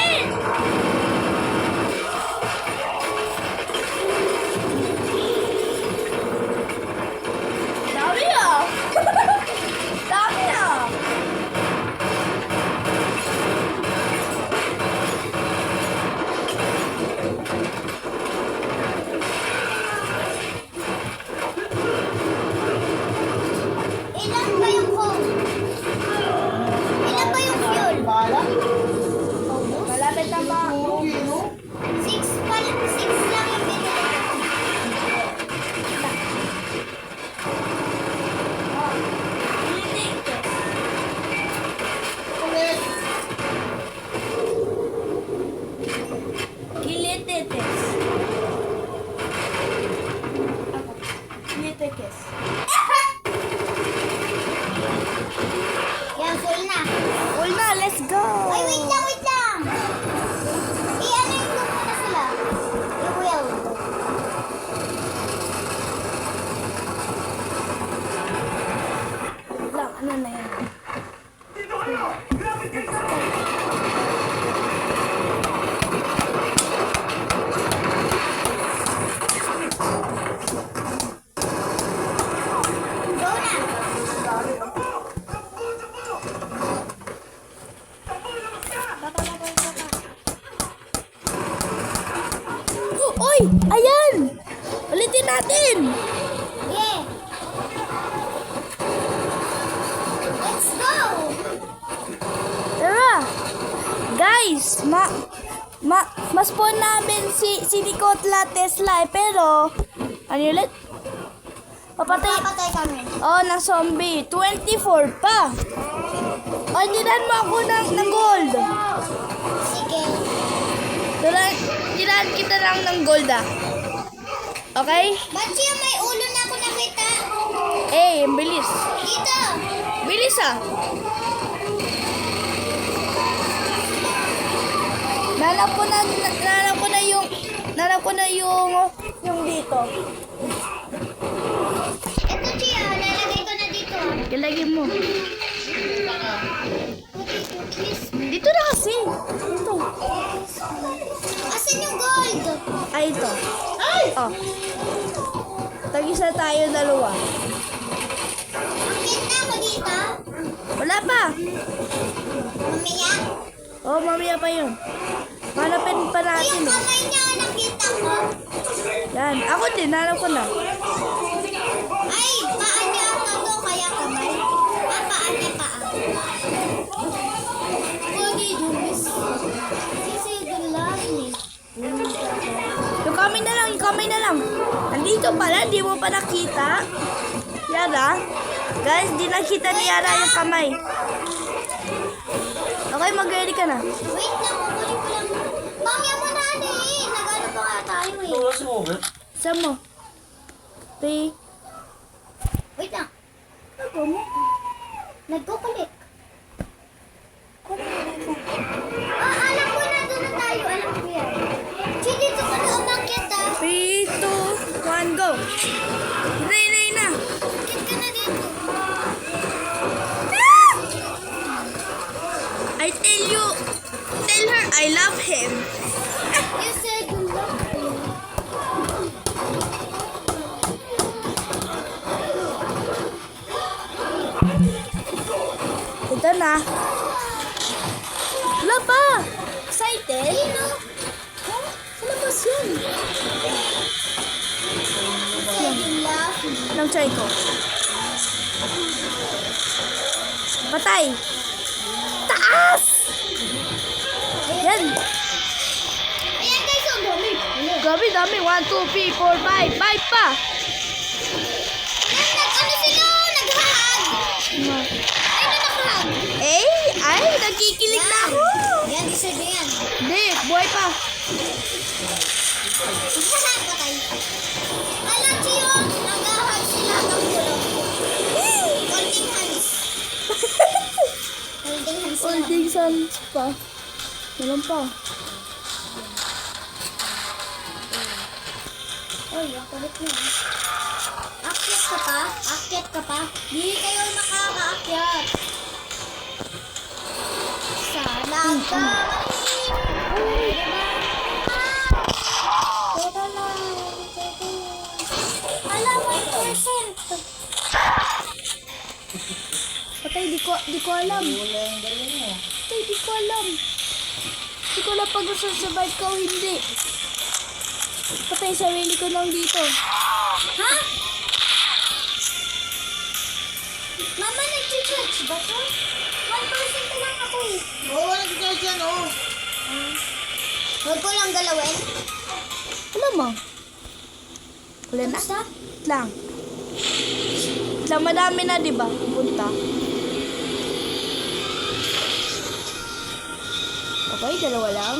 Billetes. Billetes. Yan, full na. All na, let's go! Ay, wait lang, wait lang. I-ano yung group na sila? I-will. Lang, ano na yan? Go na. Uy! Ayan! Ulitin natin! Yeah. Let's go. Tara! Guys, mas po namin si Nikola Tesla eh, pero ano yun ulit? Papatay. Papatay kami. Oh, ng zombie. 24 pa. O, dinan mo ako ng gold. Sige. Dinan kita lang ng gold ah. Okay? Ba't siya may ulo na ako nakita? Eh, bilis. Dito. Bilis ah. Nanap ko na yung dito. Ito siya. Lalagay ko na dito. Ilagay mo. Cookies. Dito na kasi. Dito. Asan yung gold? Ay, ito. Ay! Oh. Tag-isa tayo dalawa. Akit na ako dito. Wala pa. Mamaya. Oh, mamaya pa yun. Hanapin pa natin. Yung Eh. kamay niya nakita ko. Yan. Ako din. Hanap ko na. Ay, paa niya ata to, kaya kamay. Ah, paa niya paa. What did you miss? This is the last me. Yung kamay na lang. Yung kamay na lang. Nandito pala. Di mo pa nakita. Yara. Guys, di nakita ni Yara yung kamay. Okay, mag-ready ka na. Wait lang, kukunin ko lang. Mamaya mo na eh. Nag-ano pa nga tayo eh. Wala si Robert. Saan mo? Wait lang. Ano mo? Nagkukulik. Ah, alam ko na doon na tayo. Alam ko yan. Chi, dito ka na umakyat ah. 3, 2, 1, go! Nay na! Umakyat ka na dito. I tell her I love him. You said you love me. Ito na. Wala pa! Excited? Sino? Sa labas yun. You said you love me. Nang try ko. Patay! Taas! Yan. Ayan guys, ang dami. Grabe dami. 1, 2, 3, 4, 5. 5 pa! Yan, nag-ano sila? Nag-hug. Ay, nag-hug. Ay, nagkikilig na ako. Yan, deserve niya yan. Hindi, buhay pa. Patay. Alam siyo, nag-hug sila ng gulong. Holding hands. Holding hands sila. Holding hands pa. Walang pa. Oy, ang kulit niya. Akyat ka pa? Akyat ka pa? Di kayo nakakaakyat. Sana ka alam mo, percent. Patay, di ko alam. Patay, di ko alam. Di ko alam pag survive ka o hindi. Patay, sarili ko lang dito. Ha? Mama, nag-church ba to? 1% lang ako eh. Oo, nag-charge yan, oh. Huwag ko lang galawin. Alam mo? Wala na. Basta? Lang. Lang, madami na, di ba? Punta. Okay, dalawa lang.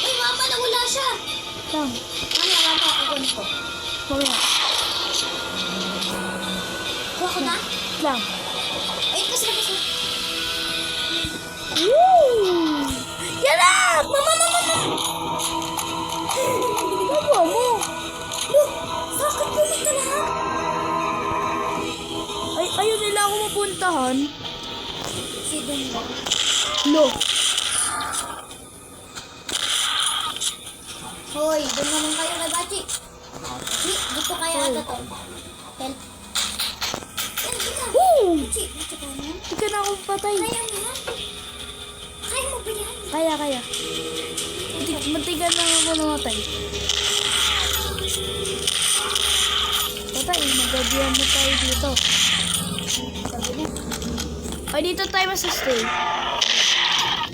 Uy, mama, nawala siya. Lang. Mamaya, kukunin ko. Mamaya. Kuha ko na? Lang. Ay, kasi. Woo! Yan na! Mama! Ano mo? Look, bakit pumunta lahat? Ay, ayun nila ako mapuntahan. Si Dumbo. Lo. Hoy, doon naman kayo kay Bachi. Dito kaya ata to. Help. Woo! Bachi, dito ka na. Hindi ka na ako patay. Kaya mo yan. Kaya mo ba yan? Kaya. Matigan lang ako namatay. Patay, magabihan mo tayo dito. Sabi na. Ay, dito tayo masastay.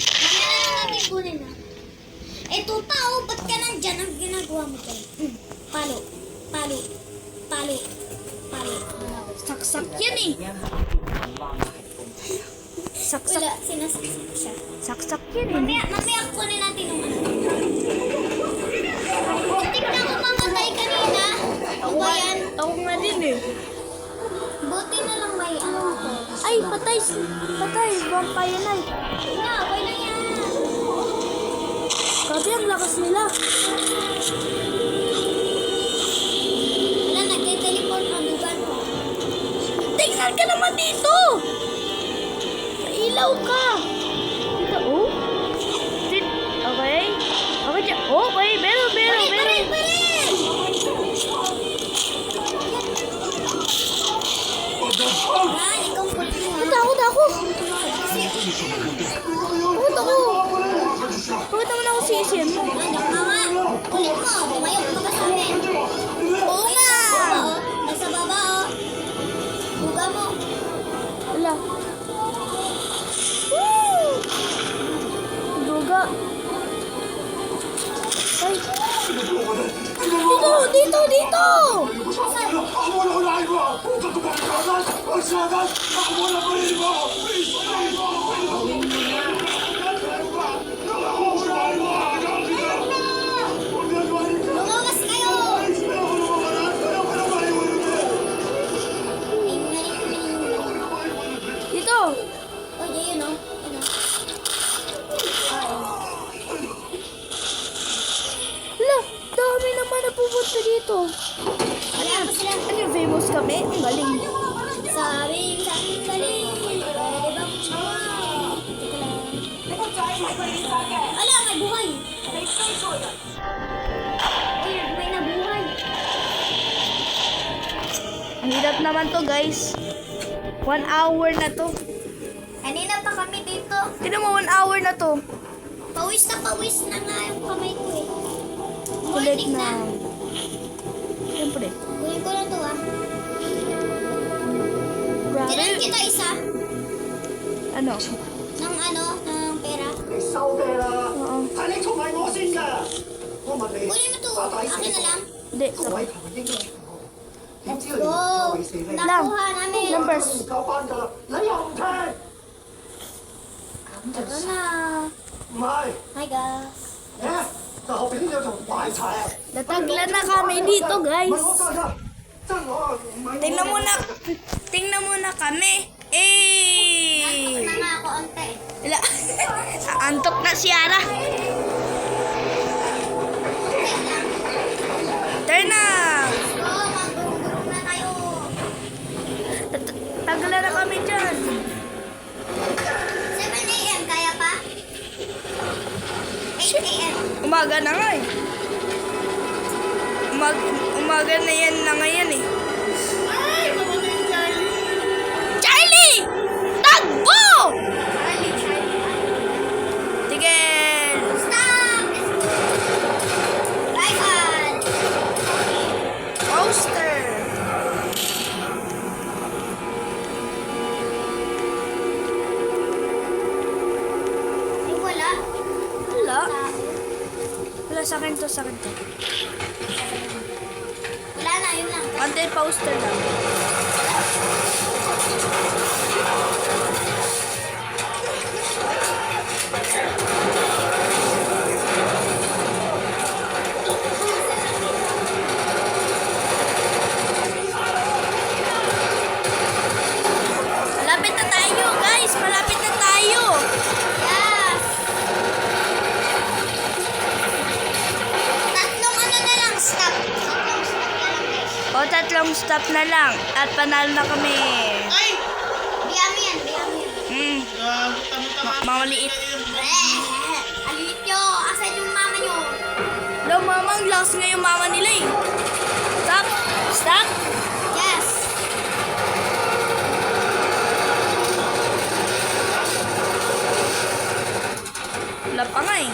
Mamaya na lang natin kunin na. Eto tao, ba't ka nandyan? Ang ginagawa mo dyan? Palo. Saksak yan eh. Saksak. Wala, sinasaksak siya. Saksak yan eh. Mamaya kunin natin yung ano. Butik na ako mamatay kanina. Ano ba yan? Ako nga din eh. Buti na lang may ano ko. Ay, patay. Vampire Knight. Wala, okay na yan. Grabe ang lakas nila. Wala, nagte-teleport ang dugan ko. Tingnan ka naman dito. Ilaw ka. Dito, oh. Okay. Okay, dyan. Okay, pero. Parin! Yan, ikaw kulit mo ha. Takot ako. Kasi, Takot ako. Bakit naman ako sisiyan mo? anak na nga. Kulit mo, bumayok ka ba sa amin? Oo nga. Oo, nasa baba oh. Buga mo. Wala. Woo! Duga. Ay. Dito! Ako muna unahin mo! Huwag ka kumakagat! Huwag silagat! Ako muna unahin mo! Please! Unahin mo! Ako unahin mo! Lumawas kayo! Dito. Oh, yun oh. Yun oh. Hala, dami naman na pupunta dito. Wala pa sila. Ano yung famous kami? Ang galing. Sabing galing. Pwede bang mawa? Ala, may buhay. Uy, may nabuhay. Ang hirap naman to, guys. 1 hour na to. Kanina pa kami dito. Tignan mo, 1 hour na to. Pawis na nga yung kamay ko eh. Kulit Morning na. Siyempre. Kunin ko na to ah. Grabe. Tinan kita isa Ano? ng pera. 收爹啦！ Oo. 睇你同埋我先㗎！我問你， Kunin mo to. Akin na lang. Hindi. 各位朋友應該點知你 Go. 會死呢？ Nakuha namin. Numbers. 唔夠班㗎啦，你又唔聽？ Ito na. 唔係， Hi guys. 但後邊呢兩條壞柴啊！ Nataglan na kami dito, 問 guys. 我真㗎，真我啊唔係我。 Tingnan muna kami. Antok na Eh! nga ako onte. Wala. Antok na si Ara. Turn na. So, mag-group na tayo. Tagalan na kami dyan. 7 a.m. kaya pa? 8 a.m. Umaga na nga eh. Umaga na yan na ngayon eh. Ay, mamatay yung Charlie. Charlie! Tagbo! Charlie. Tigil! Stop! Rifle! Poster! Ay, wala. Wala. Wala sa akin to. Wala na, yun lang. Content poster lang. tatlong stop na lang at panalo na kami. Ay! Biyami yan, biyami yan. Gago, tama-tama. Mamaliit. Alit nyo, asan yung mama nyo? Lo, mamang last nga yung mama nila eh. Stop! Stop! Yes. Wala pa nga eh.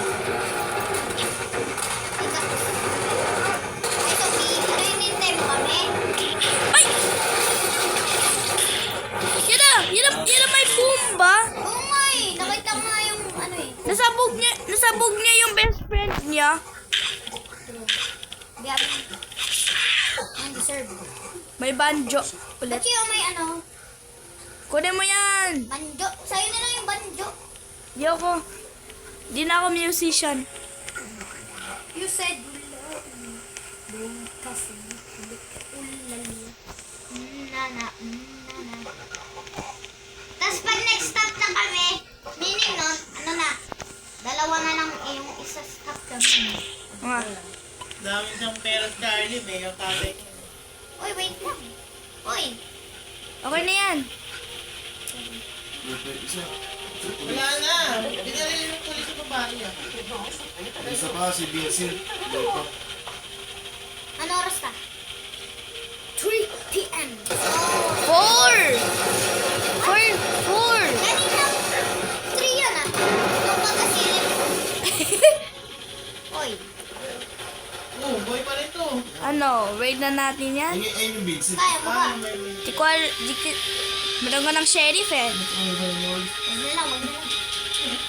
Ay, Sophie, ano yung nintay mo kami? Ay! Yan na may bomba. Oo nga eh, nakita ko nga yung ano eh. Nasabog niya yung best friend niya. Biyami. Undeserved. May banjo. Ulit. Ba't yung may ano? Kunin mo yan. Banjo. Sa'yo na lang yung banjo. Di ako. Di na ako musician. You said don't kasi ulali. Nana. Tapos pag next stop na kami, meaning nun, ano na, dalawa na lang yung isa stop kami. Mga. Dami siyang pera sa Charlie, may yung tatay niya. Uy, wait lang. Uy, Okay na yan. Isa. Wala na! Dinali yung pulis sa babae ah. Isa pa si Vincent. Dito. ano oras na? 3 p.m. Oh, 4! 4! kanina, 3 yan ah. Yung pagkasilip. Uy, Oh, boy pa rin to. Ano, raid na natin yan? Ayun yung Vincent. kaya mo ba? Di ko meron ka ng sheriff eh. Wag na lang, wag na lang.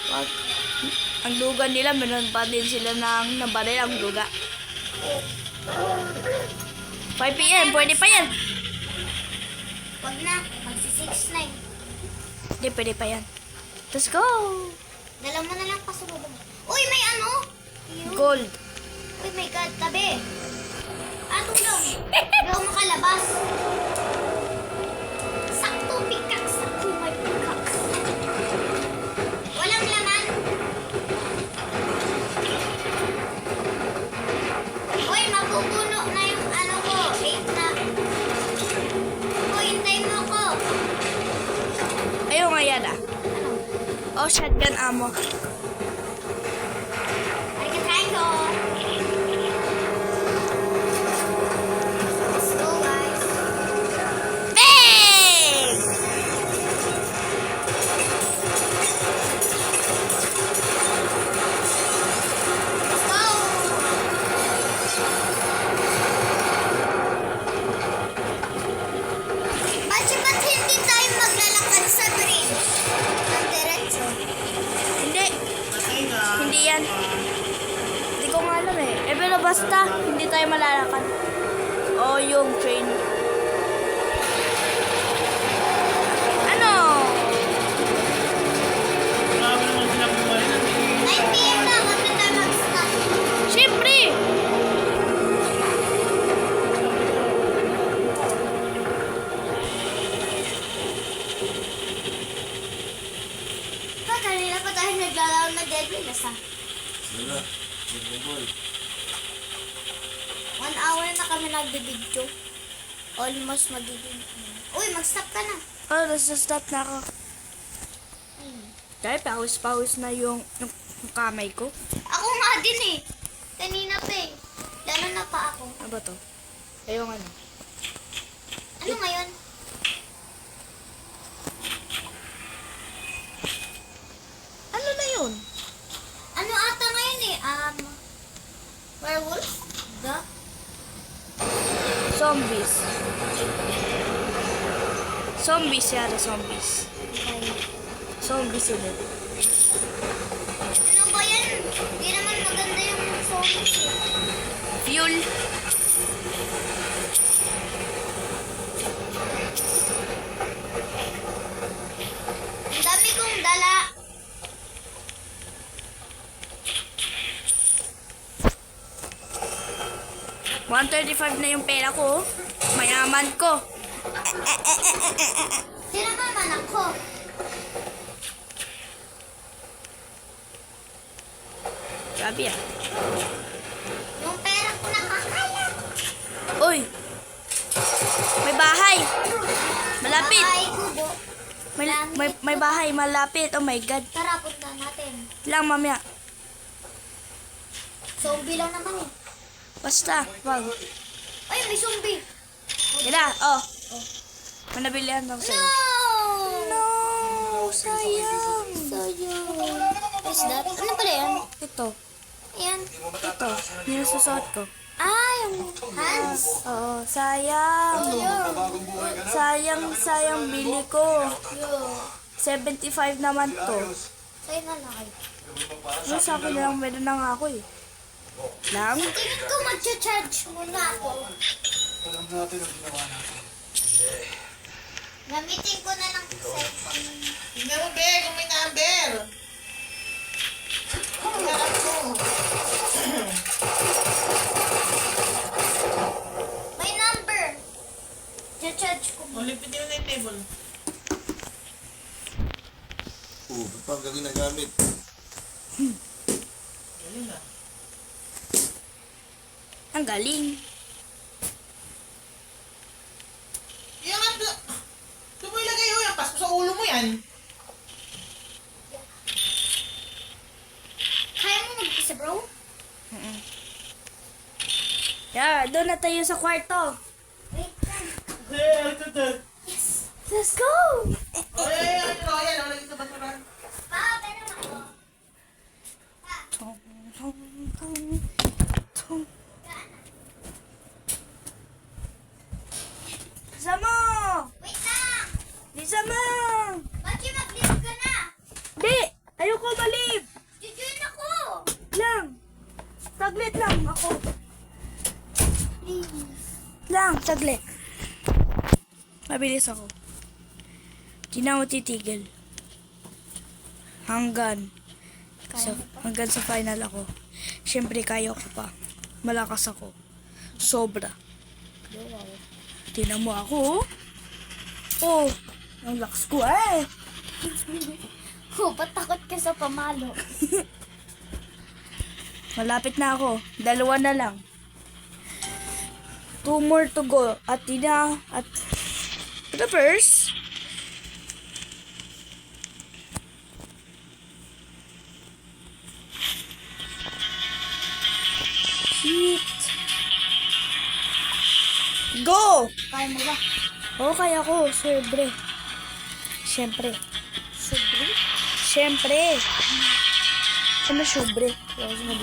Wag. Ang luga nila, meron pa din sila ng nabaril ang luga. 5 p.m. Pwede pa yan. Wag na, magsi-6 na eh. Hindi, pwede pa yan. Let's go! Dala mo na lang pasulubong. Uy, may ano? Yun. Gold. Uy, my God, tabi. Tulong. Hindi ako makalabas. Sakto, pickaxe. Sakto, may pickaxe. Walang laman. Uy, mapupuno na yung ano ko. Wait na. Uy, hintayin mo ako. Ayun nga yan ah. Oh, shotgun ammo. Arigato. Let's go, guys. Bang! Let's go. Ba't hindi tayo maglalakad sa bridge? Ng diretso. Hindi. Patay na. Hindi yan. Hindi ko nga alam eh. Eh pero basta, hindi tayo malalakad. O yung train. Ano? Grabe naman sila bumarin. 9 p.m. na, wag na tayo mag-stop. Siyempre! Kanina pa tayo naglalaro na Dead Wheels ah. Sila. Sige, boy. 1 hour na kami nagbibidyo. Almost magiging. Uy, mag-stop ka na. Oh, nasa-stop na ako. Dahil pahus-pahus na yung kamay ko. Ako nga din eh. Kanina pa eh. Lalo na pa ako. Ano ba to? Ayun ano. Ano ngayon? Ano na yun? Ano ata ngayon eh? Werewolf? The? Zombies. Zombies yata, zombies. Okay. Zombies sila. Ano ba yan? Hindi naman maganda yung zombies eh. Fuel. Ang dami kong dala. $135 na yung pera ko. Mayaman ko. Sila naman ako. Grabe ah. Yung pera ko nakakaya. Uy! Malapit. Bahay, kubo. May bahay, malapit. Oh my God. Tara, punta natin. Lang, mamaya. Zombie lang naman eh. Basta, wag. Ay, may zombie. Yan na, oh. Manabilihan lang sa'yo. No! Sayang. Sayang. What is that? Ano pala yan? Ito. Ayan. Ito. Yung susuot ko. Ah, yung hands. Oo, sayang. Sayang bili ko. 75 naman to. Sa'yo na lang. Ano sa akin na lang meron na nga ako eh. Lang? Tingin ko mag-charge muna ako. Alam natin ang ginawa natin. Gamitin ko na lang sa cellphone. Tingnan mo, be, kung may number. Harap mo. May number. Charge ko. Ulipitin mo na yung table. Ba't pa ang galing na gamit? Galing na. Ang galing. Yan nga, ito mo ilagay yun. Pasko sa ulo mo yan. Kaya mo mag-isa, bro? Yeah, doon na tayo sa kwarto. Wait lang. Let's go! Ayan, lagay sa basuran. Pa, pero ako. Sama! Wait lang. Lisa mo! Bakit mag-live ka na? Di! Ayoko malib! Jojoin ako. Lang! Saglit lang ako. Please. Lang, saglit. Mabilis ako. Di na ako titigil. Hanggang sa final ako. Siyempre, kaya ko pa. Malakas ako. Sobra. Tingnan mo ako. Oh, ang lakas ko eh. Oh, ba't takot ka sa pamalo? Malapit na ako. 2 na lang. 2 more to go. At Tina, at the first. Shit. Go! Kaya mo ba? Oo, kaya ko. Siyempre. Siyempre. Siyempre. Ano siyempre? Hindi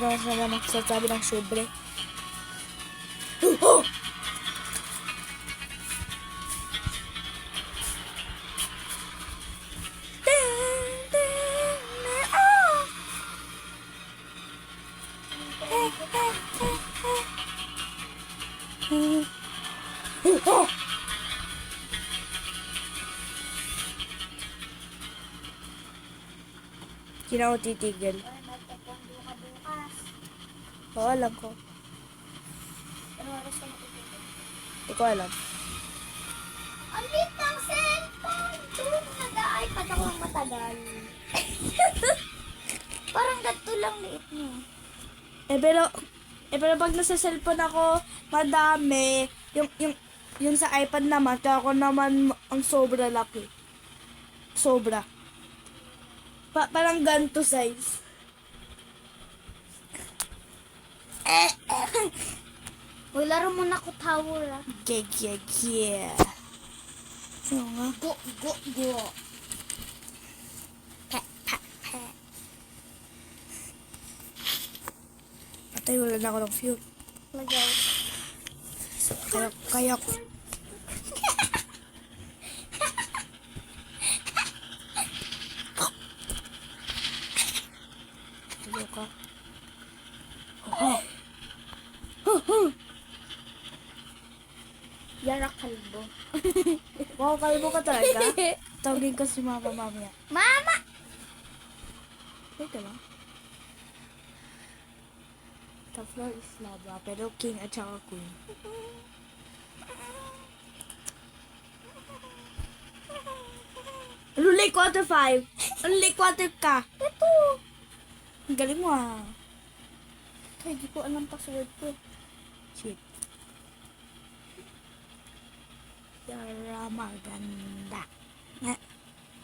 naman sila magsasabi ng siyempre. Oh! Oh! Hindi na ako titigil. Ay, magtaekwondo ka bukas. Oo, alam ko. Ano oras ka matutulog? Hindi ko alam. Ang lit ng cellphone! Doon nag-iPad ako ng matagal. Parang ganito lang liit niya. Pero pag nasa cellphone ako, madami. Yung sa iPad naman, kaya ako naman ang sobra laki. Sobra. Parang ganito size. Uy, laro mo na ko tower ah. Yeah. Ano nga? Go. Patay, wala na ako ng fuel. Lagaw. Kaya ko. Tulo ka. Yara kalbo. Wow, kalbo ka talaga? Tawagin ko si mama mamaya. Mama! Wait lang. The floor is lava, pero king at saka queen. Lulay quarter 5. Lulay quarter ka. Ito! Ang galing mo ah. Ay, di ko alam password ko. Shit. Yara maganda.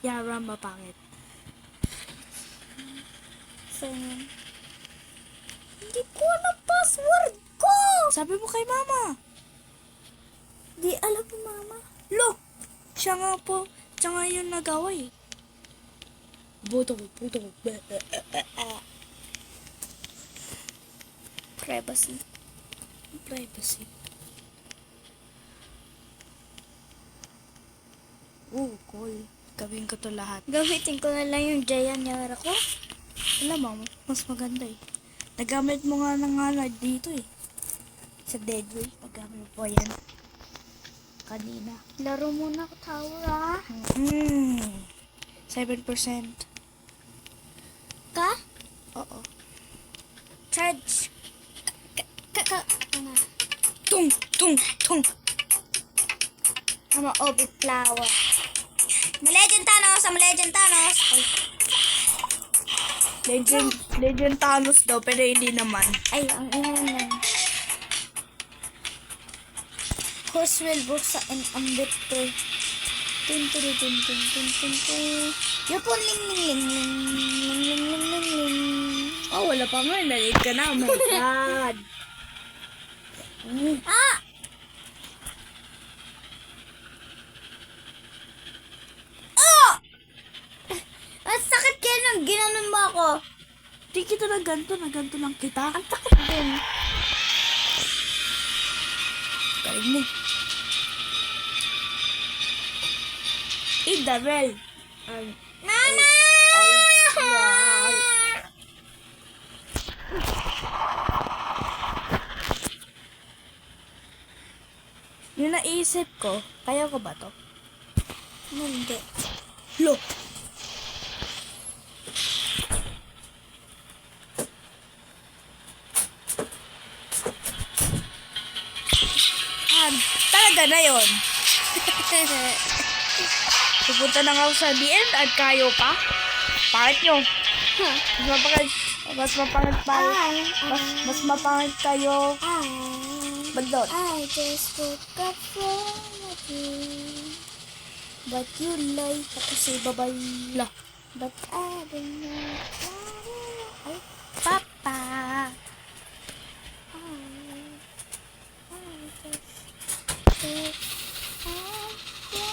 Yara mapangit. So, hindi ko na password ko. Sabi mo kay mama. Di alam mo, mama. Lo! Siya nga po. Siya nga yung nag-away. Puto ko. Privacy. Privacy. Cool. Gawin ko to lahat. Gamitin ko na lang yung Giant Yara ko. Alam mo, mas maganda eh. Nagamit mo nga ng hard dito eh. Sa Deadway, nagamit mo po yan. Kanina. Laro muna ako tower, ah. 7%. Ka? Oo. Charge. Ano? Tung! Ama, Obi Flower. Legend Thanos! Legend Thanos! Ay, Legend Thanos daw, pero hindi naman. ay ang ingay yan. Horse will books and ambit to. Tin. Yupon ling. Oh, wala pa nga. Nalate ka na. Oh my God. Ah! Oh! Ang sakit kaya nang ginanon mo ako. Di kita na ganito lang kita. Ang sakit din. Galing mo. Darrell. Nana! Yung naisip ko, kaya ko ba to? Hindi. Lo! Talaga na yon. Pupunta na nga ako sa DN at kayo pa. Pangit nyo. Mas mapangit pa. Mas mapangit kayo. Bagdon. I just woke up from a dream. But you like Ako si Babay. La. but I don't know. Ay, Papa.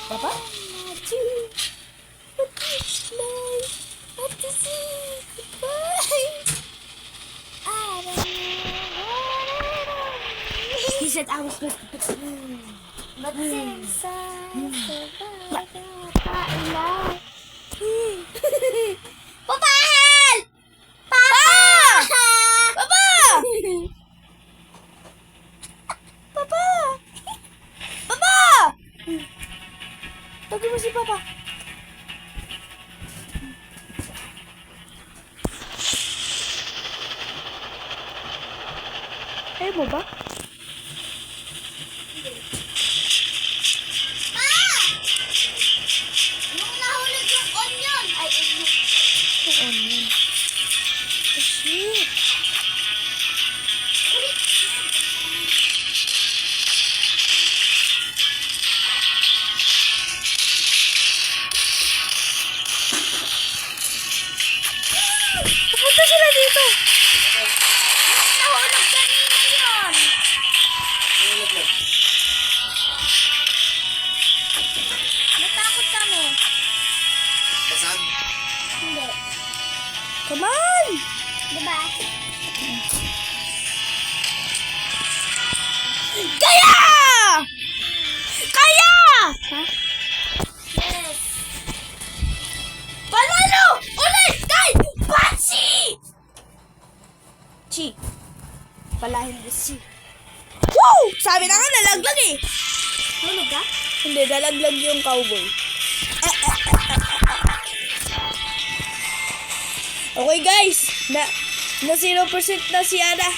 Papa? He said I was But since I survived, Papa! Help! Papa! Papa! Papa! Papa! Tawagin mo si Papa. Ayaw mo ba? Nung nahulog yung onion! Ay, onion. Yung onion. Oh, shit. Pupunta sila dito. Nahulog kanina yun! Natakot kami. Basan? Hindi. Come on! Diba? Kaya! Kaya! Ha? Yes. Panalo! Ulit kay Patsy! Chi. Palahin mo si. Woo! Sabi na nga, nalaglag eh. Hulog ka? Hindi, nalaglag yung cowboy. Okay guys, na 0% na si Ana.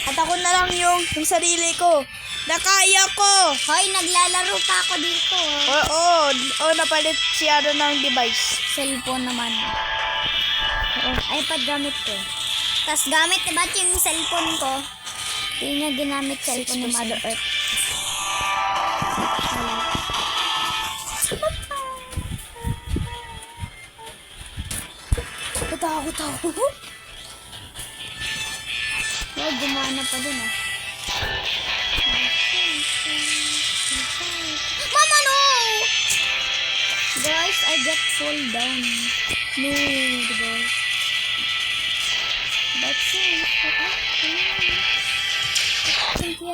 At ako na lang yung sarili ko. Nakaya ko. Hoy, naglalaro pa ako dito. Oo, napalit si Ana ng device. Cellphone naman. iPad gamit ko. Tapos gamit ni Bat yung cellphone ko. Hindi niya ginamit cellphone ni 6%. Mother Earth. Natakot ako. Wow, gumana pa din ah. Mama, no! Guys, I got fall down. No, diba? That's it.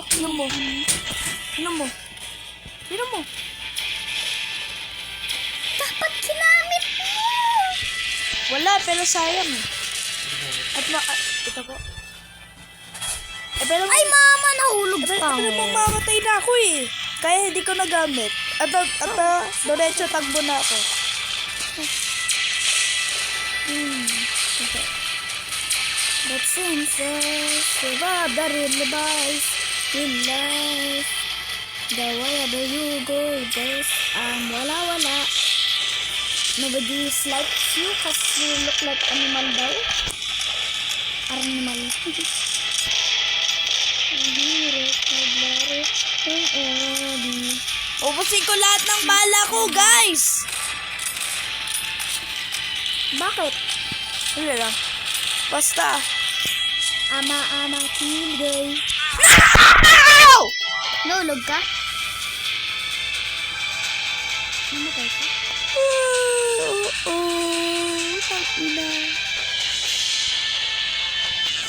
Tignan mo. Tignan mo. Tignan mo. Dapat ginamit mo! Wala, pero sayang eh. At ito po. Pero, Ay, mama, nahulog pa pero ako. mamamatay na ako eh. Kaya hindi ko nagamit. At diretso tagbo na ako. But since survive the real life, the wherever you go, just wala. Nobody likes you cause you look like animal daw. Animal. Ubusin ko lahat ng bala ko, guys! Bakit? Wala lang. Basta. Ama, kilgay. Nahulog ka? Namatay ka? Tangina.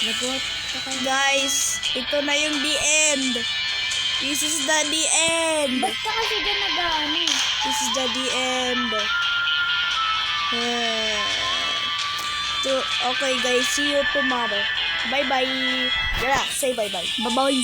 Lagot ka kayo. Guys, ito na yung the end. This is the end. Ba't ka kasi dyan nag-ano? This is the end. Okay guys, see you tomorrow. Bye-bye. Yeah, say bye-bye. Bye-bye.